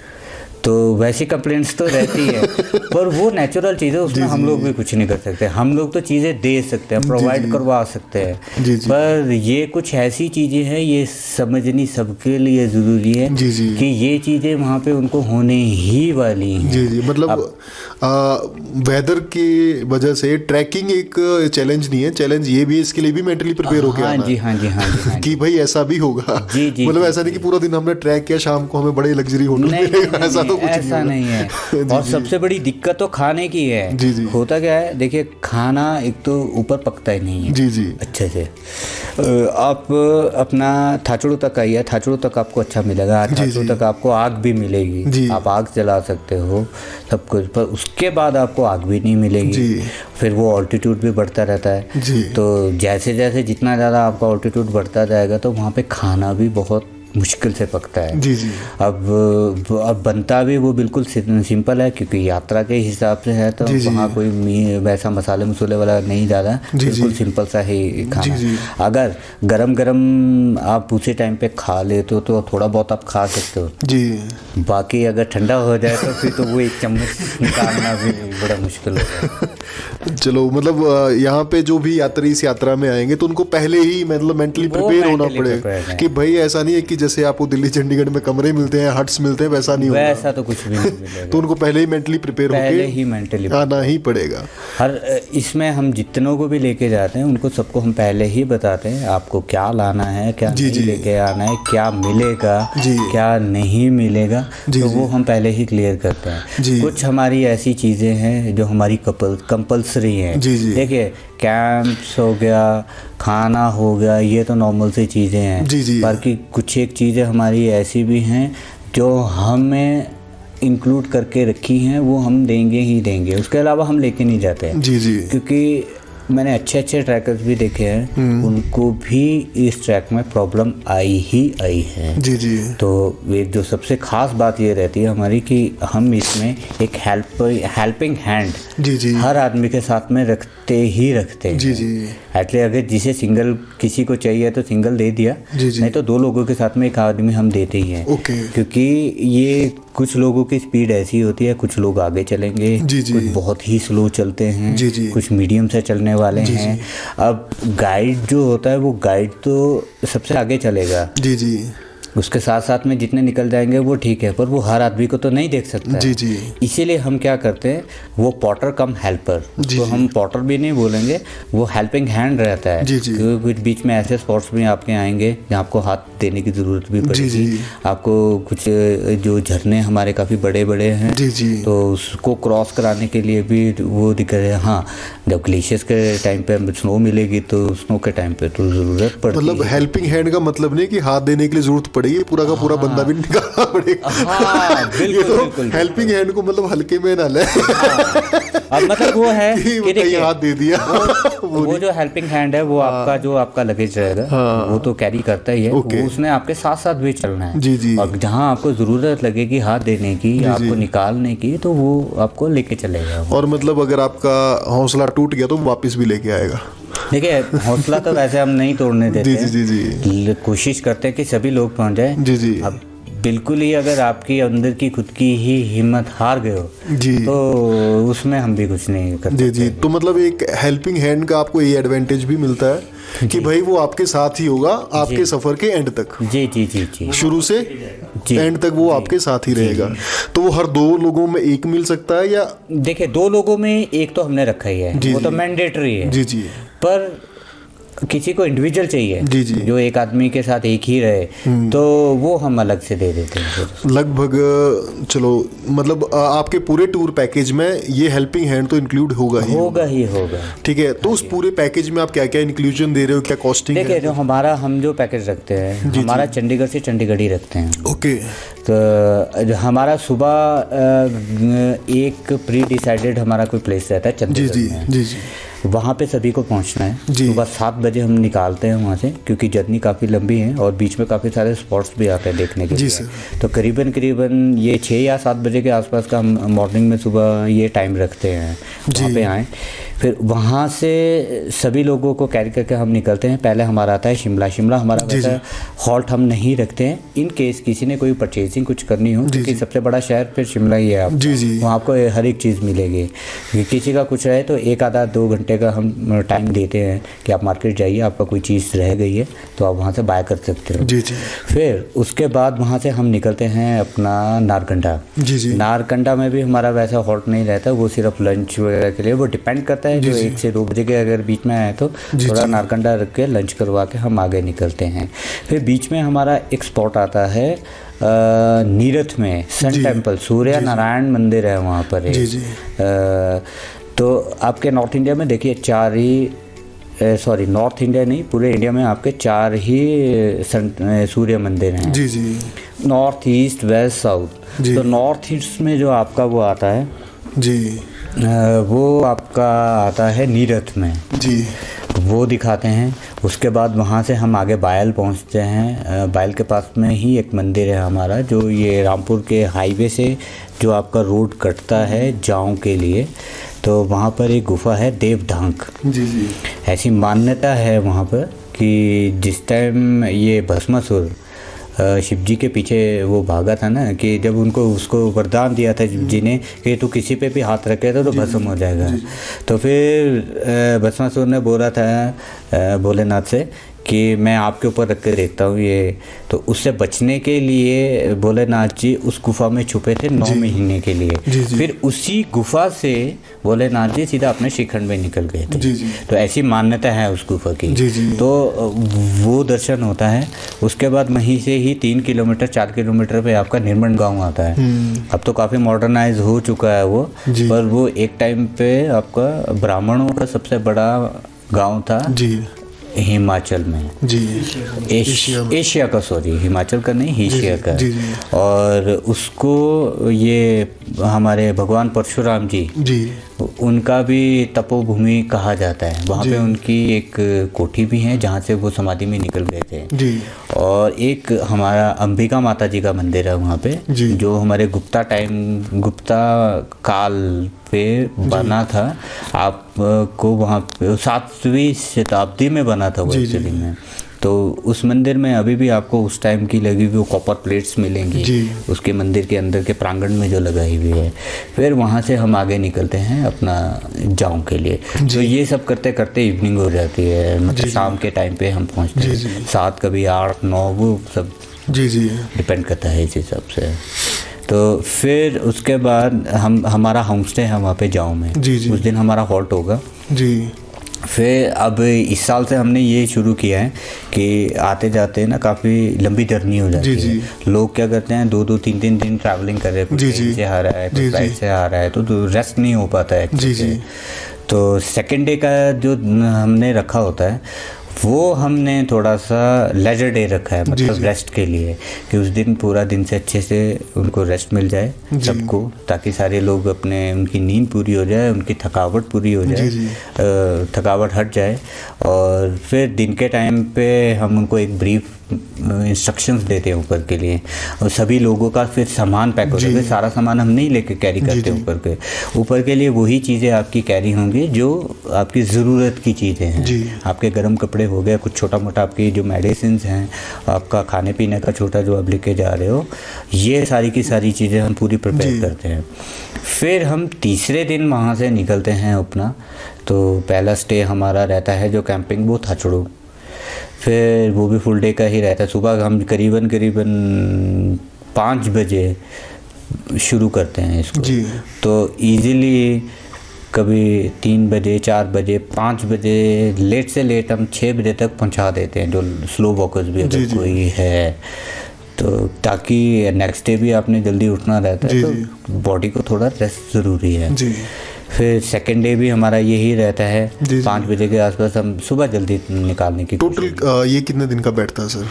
तो वैसी कंप्लेंट्स तो रहती है पर वो नेचुरल चीज़ है, उसमें हम लोग भी कुछ नहीं कर सकते। हम लोग तो चीज़ें दे सकते हैं, प्रोवाइड करवा सकते हैं, पर ये कुछ ऐसी चीज़ें हैं ये समझनी सबके लिए ज़रूरी है कि ये चीज़ें वहाँ पे उनको होने ही वाली हैं। मतलब वेदर की वजह से ट्रैकिंग एक चैलेंज नहीं है, चैलेंज ये भी है, इसके लिए भी मेंटली प्रिपेयर होकर आना है। हाँ जी कि भाई ऐसा भी होगा। मतलब ऐसा नहीं कि पूरा दिन हमने ट्रैक किया, शाम को हमें बड़े लग्जरी होटल ऐसा नहीं है। और सबसे बड़ी दिक्कत तो खाने की है। होता क्या है, देखिए खाना एक तो ऊपर पकता ही नहीं है अच्छे से। आप अपना थाचड़ू तक आइए, थाचड़ू तक आपको अच्छा मिलेगा, थाचड़ू तक आपको आग भी मिलेगी, आप आग जला सकते हो सब कुछ, पर उसके बाद आपको आग भी नहीं मिलेगी। फिर वो ऑल्टीट्यूड भी बढ़ता रहता है, तो जैसे जैसे जितना ज़्यादा आपका ऑल्टीट्यूड बढ़ता जाएगा तो वहाँ पे खाना भी बहुत मुश्किल से पकता है। अब बनता भी वो बिल्कुल सिंपल है क्योंकि यात्रा के हिसाब से है, तो वहाँ कोई वैसा मसाले मसूले वाला नहीं ज़्यादा, बिल्कुल सिंपल सा ही खाना है। अगर गरम गरम आप उसी टाइम पे खा लेते हो तो थोड़ा बहुत आप खा सकते हो बाकी अगर ठंडा हो जाए तो फिर तो वो एक चम्मच निकालना भी बड़ा मुश्किल हो जाए। चलो, मतलब यहाँ पे जो भी यात्री इस यात्रा में आएंगे तो उनको पहले ही मतलब मेंटली प्रिपेयर होना पड़ेगा कि भाई ऐसा नहीं है कि जैसे आपको दिल्ली चंडीगढ़ में कमरे मिलते हैं, हट्स मिलते हैं, वैसा नहीं होगा। वैसा तो कुछ भी नहीं मिलेगा। तो उनको पहले ही मेंटली प्रिपेयर होके आना ही पड़ेगा। हर इसमें हम जितनों को भी लेके जाते हैं उनको सबको हम पहले ही बताते हैं आपको क्या लाना है, क्या नहीं लेके आना है, क्या मिलेगा, क्या नहीं मिलेगा, तो वो हम पहले ही क्लियर करते हैं। कुछ हमारी ऐसी चीज़ें हैं जो हमारी कंपल्सरी हैं। देखिए कैंप्स हो गया, खाना हो गया, ये तो नॉर्मल सी चीज़ें हैं, बाकी कुछ एक चीज़ें हमारी ऐसी भी हैं जो हमें इंक्लूड करके रखी हैं, वो हम देंगे ही देंगे, उसके अलावा हम लेके नहीं जाते हैं। क्योंकि मैंने अच्छे अच्छे ट्रैकर्स भी देखे हैं, उनको भी इस ट्रैक में प्रॉब्लम आई है। तो एक जो सबसे खास बात ये रहती है हमारी कि हम इसमें एक हेल्पिंग हैंड हर आदमी के साथ में रखते हैं। एक्चुअली अगर जिसे सिंगल किसी को चाहिए तो सिंगल दे दिया, नहीं तो 2 लोगों के साथ में एक आदमी हम देते ही हैं। क्योंकि ये कुछ लोगों की स्पीड ऐसी होती है, कुछ लोग आगे चलेंगे, कुछ बहुत ही स्लो चलते हैं, कुछ मीडियम से चलने वाले हैं। अब गाइड जो होता है वो गाइड तो सबसे आगे चलेगा, उसके साथ साथ में जितने निकल जाएंगे वो ठीक है, पर वो हर आदमी को तो नहीं देख सकता है। इसीलिए हम क्या करते हैं, वो पॉटर कम हेल्पर, तो हम पॉटर भी नहीं बोलेंगे, वो हेल्पिंग हैंड रहता है। क्योंकि कुछ बीच में ऐसे स्पॉट्स भी आपके आएंगे जहाँ आपको हाथ देने की ज़रूरत भी पड़ेगी। आपको कुछ जो झरने हमारे काफ़ी बड़े बड़े हैं, तो उसको क्रॉस कराने के लिए भी वो दिक्कत है। हाँ, जब ग्लेशियर्स के टाइम पे स्नो मिलेगी तो स्नो के टाइम पे तो ज़रूरत पड़ती है। मतलब हेल्पिंग हैंड का मतलब नहीं कि हाथ देने के लिए ज़रूरत पड़ेगी, पूरा का पूरा बंदा भी निकालना पड़ेगा। बिल्कुल हेल्पिंग हैंड को मतलब हल्के में ना ले। अब मतलब वो है कि देखिए हाथ दे दिया, वो जो हेल्पिंग हैंड है वो आपका जो आपका लगेज रहेगा वो तो कैरी करता ही है, उसने आपके साथ साथ भी चलना है। और जहाँ आपको ज़रूरत लगेगी हाथ देने की, आपको निकालने की, तो वो आपको लेके चलेगा। और मतलब अगर आपका हौसला टूट गया तो वापस भी लेके आएगा। देखिए हौसला तो वैसे हम नहीं तोड़ने देते, कोशिश करते हैं कि सभी लोग पहुंच जाए। अब बिल्कुल ही अगर आपकी अंदर की खुद की ही हिम्मत हार गए हो तो उसमें हम भी कुछ नहीं करते। तो मतलब एक हेल्पिंग हैंड का आपको ये एडवांटेज भी मिलता है कि भाई वो आपके साथ ही होगा आपके सफर के एंड तक। जी शुरू से एंड तक वो आपके साथ ही रहेगा। तो वो हर 2 लोगों में एक मिल सकता है या? देखिए 2 लोगों में एक तो हमने रखा ही है, वो तो मैंडेटरी है। पर किसी को इंडिविजुअल चाहिए जी जी, जो एक आदमी के साथ एक ही रहे तो वो हम अलग से दे देते हैं लगभग। चलो मतलब आपके पूरे टूर पैकेज में ये हेल्पिंग हैंड तो इंक्लूड होगा ही होगा। ठीक है, तो उस पूरे पैकेज में आप क्या क्या इंक्लूजन दे रहे हो, क्या कॉस्टिंग है? देखिए जो हम जो पैकेज रखते हैं हमारा चंडीगढ़ से चंडीगढ़ ही रखते हैं। ओके। तो हमारा सुबह एक प्री डिसाइडेड हमारा कोई प्लेस रहता है चंडीगढ़ में। जी जी, वहाँ पे सभी को पहुँचना है। सुबह 7 बजे हम निकालते हैं वहाँ से, क्योंकि जर्नी काफ़ी लंबी है और बीच में काफ़ी सारे स्पॉट्स भी आते हैं देखने के लिए। तो करीबन ये 6 या 7 बजे के आसपास का हम मॉर्निंग में सुबह ये टाइम रखते हैं वहाँ पे आएँ। फिर वहाँ से सभी लोगों को कैरी करके हम निकलते हैं। पहले हमारा आता है शिमला हमारा वैसा हॉल्ट हम नहीं रखते हैं। इन केस किसी ने कोई परचेजिंग कुछ करनी हो, क्योंकि सबसे बड़ा शहर फिर शिमला ही है। वहाँ आपको हर एक चीज़ मिलेगी। किसी का कुछ रहे तो 1 आधा 2 घंटे का हम टाइम देते हैं कि आप मार्केट जाइए, आपका कोई चीज़ रह गई है तो आप वहाँ से बाय कर सकते हो। फिर उसके बाद वहाँ से हम निकलते हैं अपना नारकंडा। नारकंडा में भी हमारा वैसा हॉल्ट नहीं रहता, वो सिर्फ लंच वगैरह के लिए, वो डिपेंड करता है। जो 1 से 2 बजे के अगर बीच में आए तो थोड़ा नारकंडा रख के लंच करवा के हम आगे निकलते हैं। फिर बीच में हमारा एक स्पॉट आता है नीरथ में सन टेम्पल, सूर्य नारायण मंदिर है वहाँ पर। तो आपके नॉर्थ इंडिया में देखिए नॉर्थ इंडिया नहीं, पूरे इंडिया में आपके 4 ही सूर्य मंदिर हैं। North east west south. तो नॉर्थ ईस्ट में जो आपका वो आता है वो आपका आता है नीरथ में वो दिखाते हैं। उसके बाद वहाँ से हम आगे बायल पहुँचते हैं। बायल के पास में ही एक मंदिर है हमारा, जो ये रामपुर के हाईवे से जो आपका रोड कटता है जाऊं के लिए, तो वहाँ पर एक गुफा है देवढांक। ऐसी मान्यता है वहाँ पर कि जिस टाइम ये भस्मासुर शिव जी के पीछे वो भागा था ना, कि जब उसको वरदान दिया था शिव जी ने कि तू किसी पे भी हाथ रखे तो भस्म हो जाएगा। तो फिर भस्मासुर ने बोला था भोलेनाथ से कि मैं आपके ऊपर रख के देखता हूँ ये। तो उससे बचने के लिए भोलेनाथ जी उस गुफा में छुपे थे 9 महीने के लिए। फिर उसी गुफा से भोलेनाथ जी सीधा अपने श्रीखंड में निकल गए थे। तो ऐसी मान्यता है उस गुफा की। तो वो दर्शन होता है। उसके बाद वहीं से ही 3 किलोमीटर 4 किलोमीटर पे आपका निर्मण गाँव आता है। अब तो काफ़ी मॉडर्नाइज हो चुका है वो, पर वो एक टाइम पे आपका ब्राह्मणों का सबसे बड़ा गाँव था हिमाचल में। एशिया का, हिमाचल का नहीं, एशिया का। और उसको ये हमारे भगवान परशुराम जी उनका भी तपोभूमि कहा जाता है। वहाँ पे उनकी एक कोठी भी है जहाँ से वो समाधि में निकल गए थे। और एक हमारा अंबिका माता जी का मंदिर है वहाँ पे, जो हमारे गुप्ता काल पे बना था। आपको वहाँ पे 7वीं शताब्दी में बना था वो एक्चुअली में। तो उस मंदिर में अभी भी आपको उस टाइम की लगी हुई वो कॉपर प्लेट्स मिलेंगी उसके मंदिर के अंदर के प्रांगण में जो लगाई हुई है। फिर वहाँ से हम आगे निकलते हैं अपना जाऊं के लिए। तो ये सब करते करते इवनिंग हो जाती है, मतलब शाम के टाइम पे हम पहुँचते हैं 7 कभी 8 9 वो सब डिपेंड करता है इस हिसाब से। तो फिर उसके बाद हमारा होम स्टे है वहाँ पे जाऊं में। उस दिन हमारा हॉल्ट होगा। फिर अब इस साल से हमने ये शुरू किया है कि आते जाते ना काफ़ी लंबी जर्नी हो जाती है। लोग क्या करते हैं 2-2 3-3 दिन ट्रैवलिंग कर रहे हैं, ट्रेन से आ रहा है, फ्लाइट से आ रहा है, तो रेस्ट नहीं हो पाता है। तो सेकेंड डे का जो हमने रखा होता है वो हमने थोड़ा सा लेजर डे रखा है, मतलब रेस्ट के लिए, कि उस दिन पूरा दिन से अच्छे से उनको रेस्ट मिल जाए सबको, ताकि सारे लोग उनकी नींद पूरी हो जाए, उनकी थकावट पूरी हो जाए, थकावट हट जाए। और फिर दिन के टाइम पे हम उनको एक ब्रीफ इंस्ट्रक्शंस देते हैं ऊपर के लिए। और सभी लोगों का फिर सामान पैक होता है। सारा सामान हम नहीं लेके कैरी करते ऊपर के लिए वही चीज़ें आपकी कैरी होंगी जो आपकी ज़रूरत की चीज़ें हैं। आपके गर्म कपड़े हो गए, कुछ छोटा मोटा आपकी जो मेडिसिन हैं, आपका खाने पीने का छोटा जो आप लेके जा रहे हो, ये सारी की सारी चीज़ें हम पूरी प्रिपेयर करते हैं। फिर हम तीसरे दिन वहाँ से निकलते हैं अपना। तो पहला स्टे हमारा रहता है जो कैंपिंग, वो थाचड़ू। फिर वो भी फुल डे का ही रहता है। सुबह हम करीबन 5 बजे शुरू करते हैं इसको। तो इजीली कभी 3 बजे, 4 बजे, 5 बजे, लेट से लेट हम 6 बजे तक पहुंचा देते हैं, जो स्लो वॉकर्स भी अगर कोई है तो, ताकि नेक्स्ट डे भी आपने जल्दी उठना रहता है तो बॉडी को थोड़ा रेस्ट ज़रूरी है। फिर सेकेंड डे भी हमारा यही रहता है 5 बजे के आसपास हम सुबह जल्दी निकालने की। टोटल ये कितने दिन का बैठता है सर?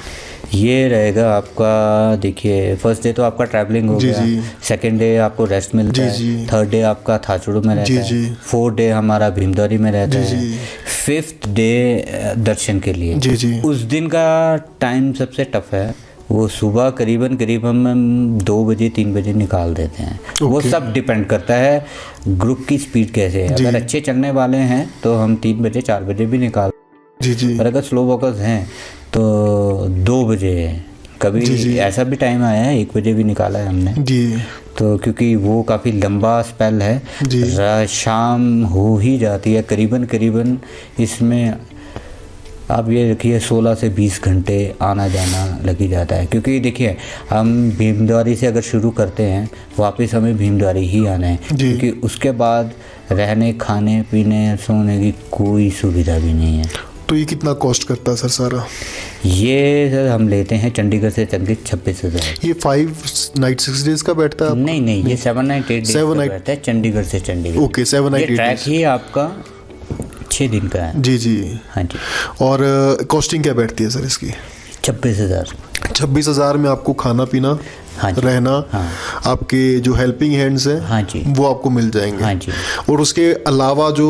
ये रहेगा आपका, देखिए फर्स्ट डे तो आपका ट्रैवलिंग हो गया, सेकंड डे आपको रेस्ट मिलता है, थर्ड डे आपका थाचुड़ू में रहता है, फोर्थ डे हमारा भीमद्वारी में रहता है, फिफ्थ डे दर्शन के लिए। उस दिन का टाइम सबसे टफ है, वो सुबह करीबन हम 2 बजे 3 बजे निकाल देते हैं। वो सब डिपेंड करता है ग्रुप की स्पीड कैसे है। अगर अच्छे चलने वाले हैं तो हम 3 बजे 4 बजे भी निकाल, पर अगर स्लो वॉकर्स हैं तो 2 बजे, कभी ऐसा भी टाइम आया है 1 बजे भी निकाला है हमने तो, क्योंकि वो काफ़ी लंबा स्पेल है, शाम हो ही जाती है करीबन इसमें आप ये रखिए 16 से 20 घंटे आना जाना लग ही जाता है। क्योंकि देखिए हम भीमद्वारी से अगर शुरू करते हैं वापस हमें भीमद्वारी ही आना है, क्योंकि उसके बाद रहने खाने पीने सोने की कोई सुविधा भी नहीं है। तो ये कितना कॉस्ट करता है सर सारा? ये सर हम लेते हैं चंडीगढ़ से चंडीगढ़ 26,000। ये 5 नाइट 6 डेज का बैठता है? नहीं, ये 7 नाइट 8 डेज का बैठता है चंडीगढ़ से Chandigarh. Okay, 7 night 8 days. Trek ही आपका 6 दिन का है। जी हाँ जी। और कॉस्टिंग क्या बैठती है सर इसकी? 26,000। 26,000 में आपको खाना पीना, रहना, आपके जो हेल्पिंग हैंड्स हैं वो आपको मिल जाएंगे, और उसके अलावा जो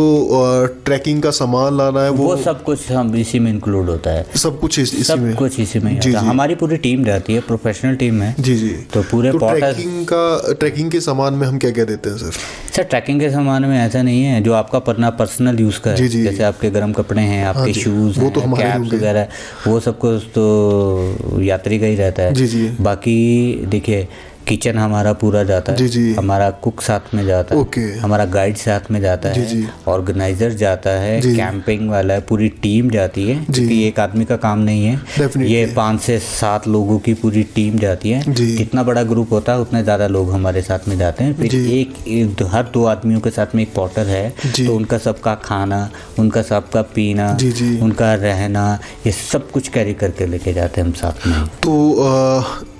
ट्रैकिंग का सामान लाना है वो सब कुछ हम इसी में इंक्लूड होता है। सब कुछ इसी में आता है। हमारी पूरी टीम रहती है, प्रोफेशनल टीम है। तो पूरे ट्रैकिंग के सामान में हम क्या क्या देते हैं सर? सर ट्रैकिंग के सामान में ऐसा नहीं है, जो आपका पर्सनल यूज का है, जैसे आपके गर्म कपड़े हैं, आपके शूज, कैप्स वगैरह, वो सब कुछ तो यात्री का ही रहता है। बाकी देखिए किचन हमारा पूरा जाता है, हमारा कुक साथ में जाता है, हमारा गाइड साथ में जाता है, ऑर्गेनाइजर जाता है, कैंपिंग वाला है, पूरी टीम जाती है, क्योंकि एक आदमी का काम नहीं है, ये 5 से 7 लोगों की पूरी टीम जाती है। जितना बड़ा ग्रुप होता है उतने ज़्यादा लोग हमारे साथ में जाते हैं। फिर हर 2 आदमियों के साथ में एक पॉटर है, तो उनका सबका खाना, उनका सबका पीना, उनका रहना, ये सब कुछ कैरी करके लेके जाते हैं हम साथ में। तो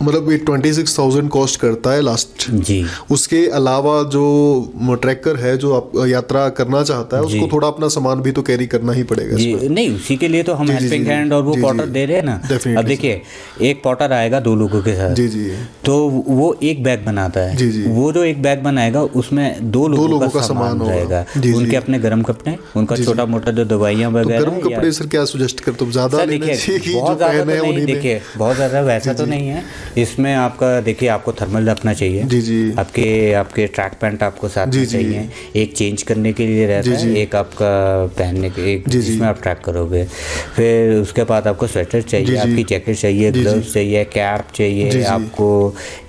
मतलब ये 26,000 कॉस्ट करता है लास्ट जी। उसके अलावा जो ट्रैकर है जो आप यात्रा करना चाहता है उसको थोड़ा अपना सामान भी तो कैरी करना ही पड़ेगा जी। नहीं, उसी के लिए तो हम हेल्पिंग हैंड और वो पॉटर दे रहे हैं ना। अब देखिए एक पॉटर आएगा 2 लोगों के साथ तो वो एक बैग बनाता है, वो जो एक बैग बनाएगा उसमें 2 लोगों का सामान रहेगा, उनके अपने गर्म कपड़े, उनका छोटा मोटा जो दवाइयाँ वगैरह। गर्म कपड़े सर क्या सजेस्ट करते हो? ज्यादा देखिए बहुत ज्यादा वैसा तो नहीं है इसमें। आपका देखिए आपको थर्मल रखना चाहिए, आपके ट्रैक पैंट आपको साथ में चाहिए, एक चेंज करने के लिए रहता है, एक आपका पहनने के, एक जिसमें आप ट्रैक करोगे। फिर उसके बाद आपको स्वेटर चाहिए, आपकी जैकेट चाहिए, ग्लव्स चाहिए, कैप चाहिए, आपको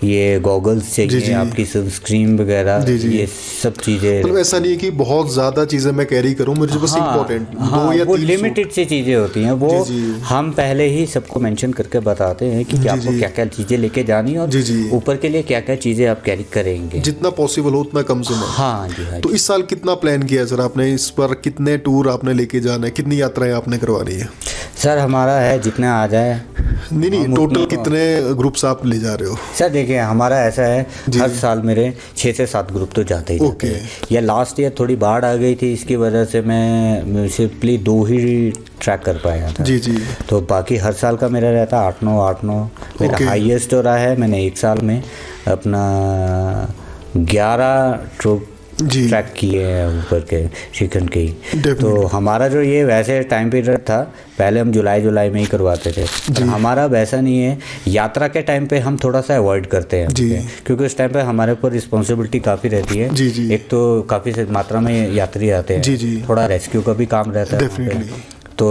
ये गॉगल्स चाहिए, आपकी सनस्क्रीन वगैरह, ये सब चीज़ें। मतलब ऐसा नहीं है कि बहुत ज़्यादा चीज़ें मैं कैरी करूँ, मुझे बस इम्पोर्टेंट वो लिमिटेड सी चीज़ें होती हैं, वो हम पहले ही सबको मेंशन करके बताते हैं कि आपको क्या क्या चीज़ें लेके जानी और ऊपर के लिए क्या क्या चीज़ें आप कैरी करेंगे, जितना पॉसिबल हो उतना कम से कम। हाँ जी। तो इस साल कितना प्लान किया सर आपने? इस पर कितने टूर आपने लेके जाना है, कितनी यात्राएं आपने करवानी है? सर हमारा है जितने आ जाए। नहीं, टोटल कितने ग्रुप्स आप ले जा रहे हो? सर देखिए हमारा ऐसा है, हर साल मेरे 6 से 7 ग्रुप तो जाते ही जाते हैं। या लास्ट ईयर थोड़ी बाढ़ आ गई थी, इसकी वजह से मैं सिंपली 2 ही ट्रैक कर पाया था जी। तो बाकी हर साल का मेरा रहता 8-9 मेरा हाईएस्ट हो रहा है। मैंने 1 साल में अपना 11 ट्रैक किए हैं ऊपर के श्रीखंड के ही। तो हमारा जो ये वैसे टाइम पीरियड था, पहले हम जुलाई में ही करवाते थे, पर हमारा वैसा नहीं है। यात्रा के टाइम पे हम थोड़ा सा अवॉइड करते हैं क्योंकि उस टाइम पे हमारे ऊपर रिस्पॉन्सिबिलिटी काफ़ी रहती है एक तो काफ़ी मात्रा में यात्री आते हैं, थोड़ा रेस्क्यू का भी काम रहता है। तो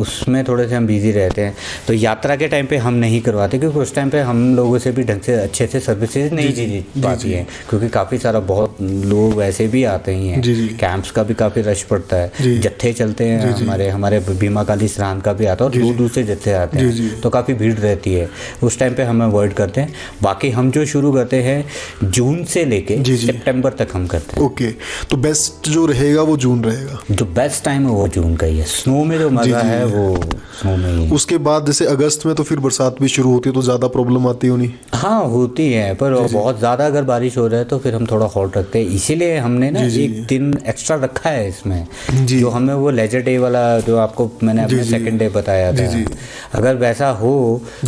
उसमें थोड़े से हम बिजी रहते हैं। तो यात्रा के टाइम पे हम नहीं करवाते, क्योंकि उस टाइम पे हम लोगों से भी ढंग से अच्छे से सर्विसेज नहीं दी पाती हैं, क्योंकि काफ़ी सारा बहुत लोग वैसे भी आते ही हैं, कैंप्स का भी काफ़ी रश पड़ता है, जत्थे चलते हैं, हमारे भीमा काली स्नान का भी आता है और दूर दूर से जत्थे आते हैं, तो काफ़ी भीड़ रहती है, उस टाइम पे हम अवॉइड करते हैं। बाकी हम जो शुरू करते हैं जून से लेके सितंबर तक हम करते हैं। ओके, तो बेस्ट जो रहेगा वो जून रहेगा, जो बेस्ट टाइम है वो जून का ही है। स्नो में जो मजा है वो स्नो में ही। उसके बाद जैसे अगस्त में तो फिर बरसात भी शुरू होती है, तो ज़्यादा प्रॉब्लम आती होनी? हाँ होती है, पर बहुत ज़्यादा अगर बारिश हो रहा है तो फिर हम थोड़ा हॉल्ट रखते हैं। इसीलिए हमने ना एक दिन एक्स्ट्रा रखा है इसमें, जो हमें वो लेजर डे वाला जो आपको मैंने अपने सेकंड डे बताया था, अगर वैसा हो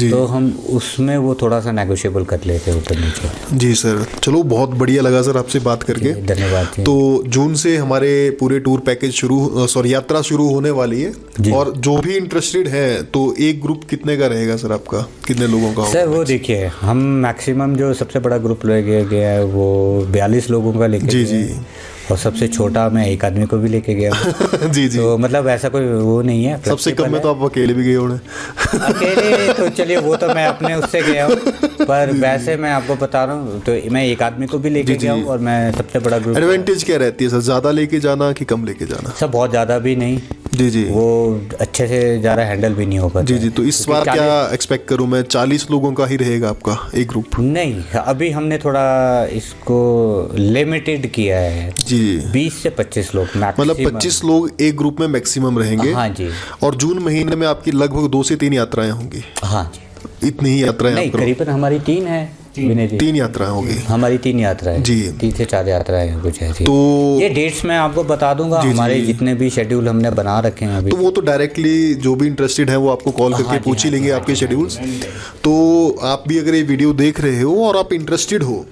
तो हम उसमें वो थोड़ा सा नेगोशिएबल कर लेते हैं ऊपर नीचे। जी सर, चलो बहुत बढ़िया लगा सर आपसे बात करके, धन्यवाद। तो जून से हमारे पूरे टूर पैकेज यात्रा शुरू होने वाली है, और जो भी इंटरेस्टेड है तो एक ग्रुप कितने का रहेगा सर आपका, कितने लोगों का? सर वो देखिए, हम मैक्सिमम जो सबसे बड़ा ग्रुप लेके गया है वो 42 लोगों का लेके गया, और सबसे छोटा मैं एक आदमी को भी लेके गया जी। तो मतलब ऐसा कोई वो नहीं है। सबसे कम में तो आप अकेले भी गए होंगे? अकेले तो चलिए वो तो मैं अपने उससे गया हूँ, पर वैसे मैं आपको बता रहा हूँ तो मैं एक आदमी को भी लेके गया हूँ, और मैं सबसे बड़ा ग्रुप। एडवांटेज क्या रहती है सर, ज़्यादा लेके जाना कि कम लेके जाना? सब बहुत ज़्यादा भी नहीं जी, वो अच्छे से ज़्यादा हैंडल भी नहीं हो पाता जी। तो इस बार क्या एक्सपेक्ट करूं मैं, 40 लोगों का ही रहेगा आपका एक ग्रुप? नहीं, अभी हमने थोड़ा इसको लिमिटेड किया है जी, 20 से 25 लोग मतलब 25 लोग एक ग्रुप में मैक्सिमम रहेंगे। हाँ जी। और जून महीने में आपकी लगभग 2 से 3 यात्राएं होंगी? हाँ जी। इतनी ही यात्राएं? नहीं, करीबन हमारी 3 है। 3 यात्राएं होगी हमारी, 3 यात्राएं जी, 3 से 4 यात्राएं हैं कुछ ऐसी। तो ये डेट्स मैं आपको बता दूंगा, हमारे जितने भी शेड्यूल हमने बना रखे हैं अभी, तो वो तो डायरेक्टली जो भी इंटरेस्टेड है वो आपको कॉल करके पूछ ही लेंगे आपके शेड्यूल्स। तो आप भी अगर ये वीडियो देख रहे हो और आप इंटरेस्टेड हो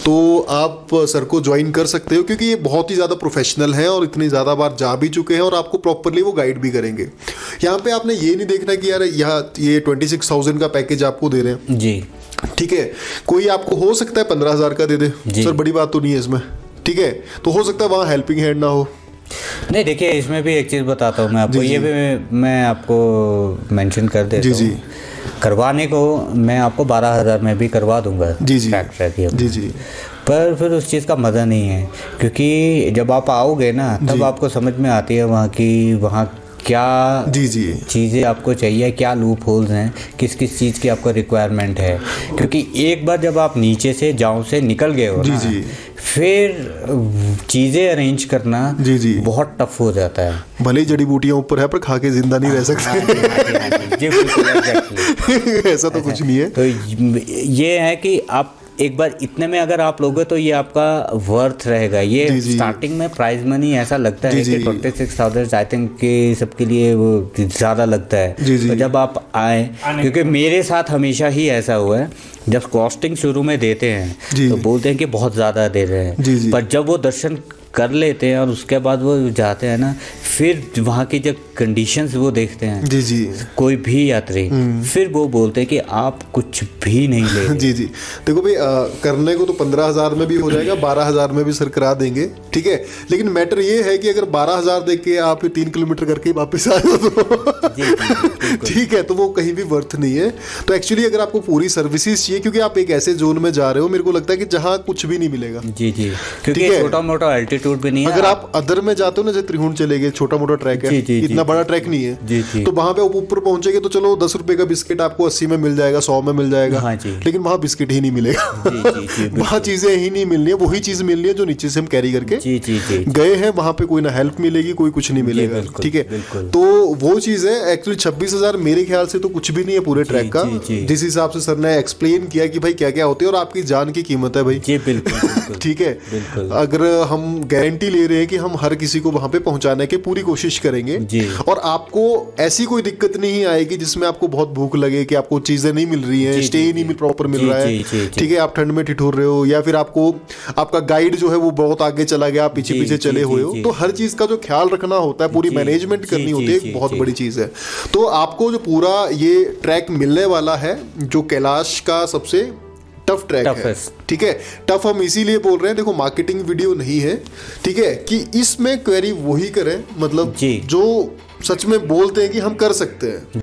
तो आप सर को ज्वाइन कर सकते हो, क्योंकि ये बहुत ही ज़्यादा प्रोफेशनल हैं और इतनी ज़्यादा बार जा भी चुके हैं, और आपको प्रॉपरली वो गाइड भी करेंगे। यहाँ पे आपने ये नहीं देखना कि यार यहाँ ये 26,000 का पैकेज आपको दे रहे हैं जी, ठीक है, कोई आपको हो सकता है 15,000 का दे दे, सर बड़ी बात तो नहीं है इसमें, ठीक है, तो हो सकता है वहाँ हेल्पिंग हैंड ना हो। नहीं देखिए, इसमें भी एक चीज़ बताता हूँ मैं आपको, ये भी मैं आपको मेंशन कर देता हूँ जी। करवाने को मैं आपको 12,000 में भी करवा दूंगा जी, पर फिर उस चीज़ का मज़ा नहीं है, क्योंकि जब आप आओगे ना तब आपको समझ में आती है वहाँ की, वहाँ क्या चीज़ें आपको चाहिए, क्या लूप होल्स हैं, किस किस चीज़ की आपको रिक्वायरमेंट है। क्योंकि एक बार जब आप नीचे से गाँव से निकल गए हो ना, फिर चीज़ें अरेंज करना बहुत टफ हो जाता है। भले ही जड़ी बूटियाँ ऊपर है पर खा के जिंदा नहीं रह सकते। ऐसा तो कुछ नहीं है। तो ये है कि आप एक बार इतने में अगर आप लोगे तो ये आपका वर्थ रहेगा। ये स्टार्टिंग में प्राइज मनी ऐसा लगता है कि 26,000 आई थिंक कि सबके लिए वो ज़्यादा लगता है। तो जब आप आए, क्योंकि मेरे साथ हमेशा ही ऐसा हुआ है, जब कॉस्टिंग शुरू में देते हैं तो बोलते हैं कि बहुत ज़्यादा दे रहे हैं, पर जब वो दर्शन कर लेते हैं और उसके बाद वो जाते हैं ना, फिर वहाँ की जब कंडीशंस वो देखते हैं कोई भी यात्री, फिर वो बोलते हैं कि आप कुछ भी नहीं ले रहे। देखो भाई, करने को तो 15,000 में भी हो जाएगा, 12,000 में भी सर करा देंगे, ठीक है, लेकिन मैटर ये है कि अगर 12,000 दे के आप 3 किलोमीटर करके वापस आए हो तो ठीक है, तो वो कहीं भी वर्थ नहीं है। तो एक्चुअली अगर आपको पूरी सर्विसेज चाहिए, क्योंकि आप एक ऐसे जोन में जा रहे हो, मेरे को लगता है कि जहाँ कुछ भी नहीं मिलेगा क्योंकि छोटा मोटा एल्टीट्यूड भी नहीं है। अगर आप अदर में जाते हो ना, जैसे त्रिहुण चले गए, छोटा मोटा ट्रैक है, इतना बड़ा ट्रैक नहीं है, तो वहां पे ऊपर पहुंचेंगे तो चलो 10 रुपए का बिस्किट आपको 80 में मिल जाएगा, 100 में मिल जाएगा, लेकिन वहां बिस्किट ही नहीं मिलेगा। वहां चीजें ही नहीं मिलनी है, वही चीज मिलनी है जो नीचे से हम कैरी करके गए हैं। वहां पे कोई ना हेल्प मिलेगी, कोई कुछ नहीं मिलेगा, ठीक है। तो वो चीज है। एक्चुअली 26,000 मेरे ख्याल से तो कुछ भी नहीं है पूरे ट्रैक का, जिस हिसाब से सर ने एक्सप्लेन किया कि भाई क्या क्या होते हैं और आपकी जान की कीमत है भाई, ठीक है। अगर हम गारंटी ले रहे हैं कि हम हर किसी को वहां पे पहुंचाने की पूरी कोशिश करेंगे, और आपको ऐसी कोई दिक्कत नहीं आएगी जिसमें आपको बहुत भूख लगे कि आपको चीजें नहीं मिल रही हैं, स्टे नहीं प्रॉपर मिल रहा है, ठीक है, आप ठंड में ठिठुर रहे हो, या फिर आपको आपका गाइड जो है वो बहुत आगे चला गया, आप पीछे पीछे चले हुए हो, तो हर चीज का जो ख्याल रखना होता है, पूरी मैनेजमेंट करनी होती है, बहुत बड़ी चीज है। तो आपको जो पूरा ये ट्रैक मिलने वाला है, जो कैलाश का सबसे टफ ट्रैक है, Toughest. ठीक है। टफ हम इसीलिए बोल रहे हैं, देखो मार्केटिंग वीडियो नहीं है, ठीक है, कि इसमें क्वेरी वही करें, मतलब जी। जो सच में बोलते हैं कि हम कर सकते हैं।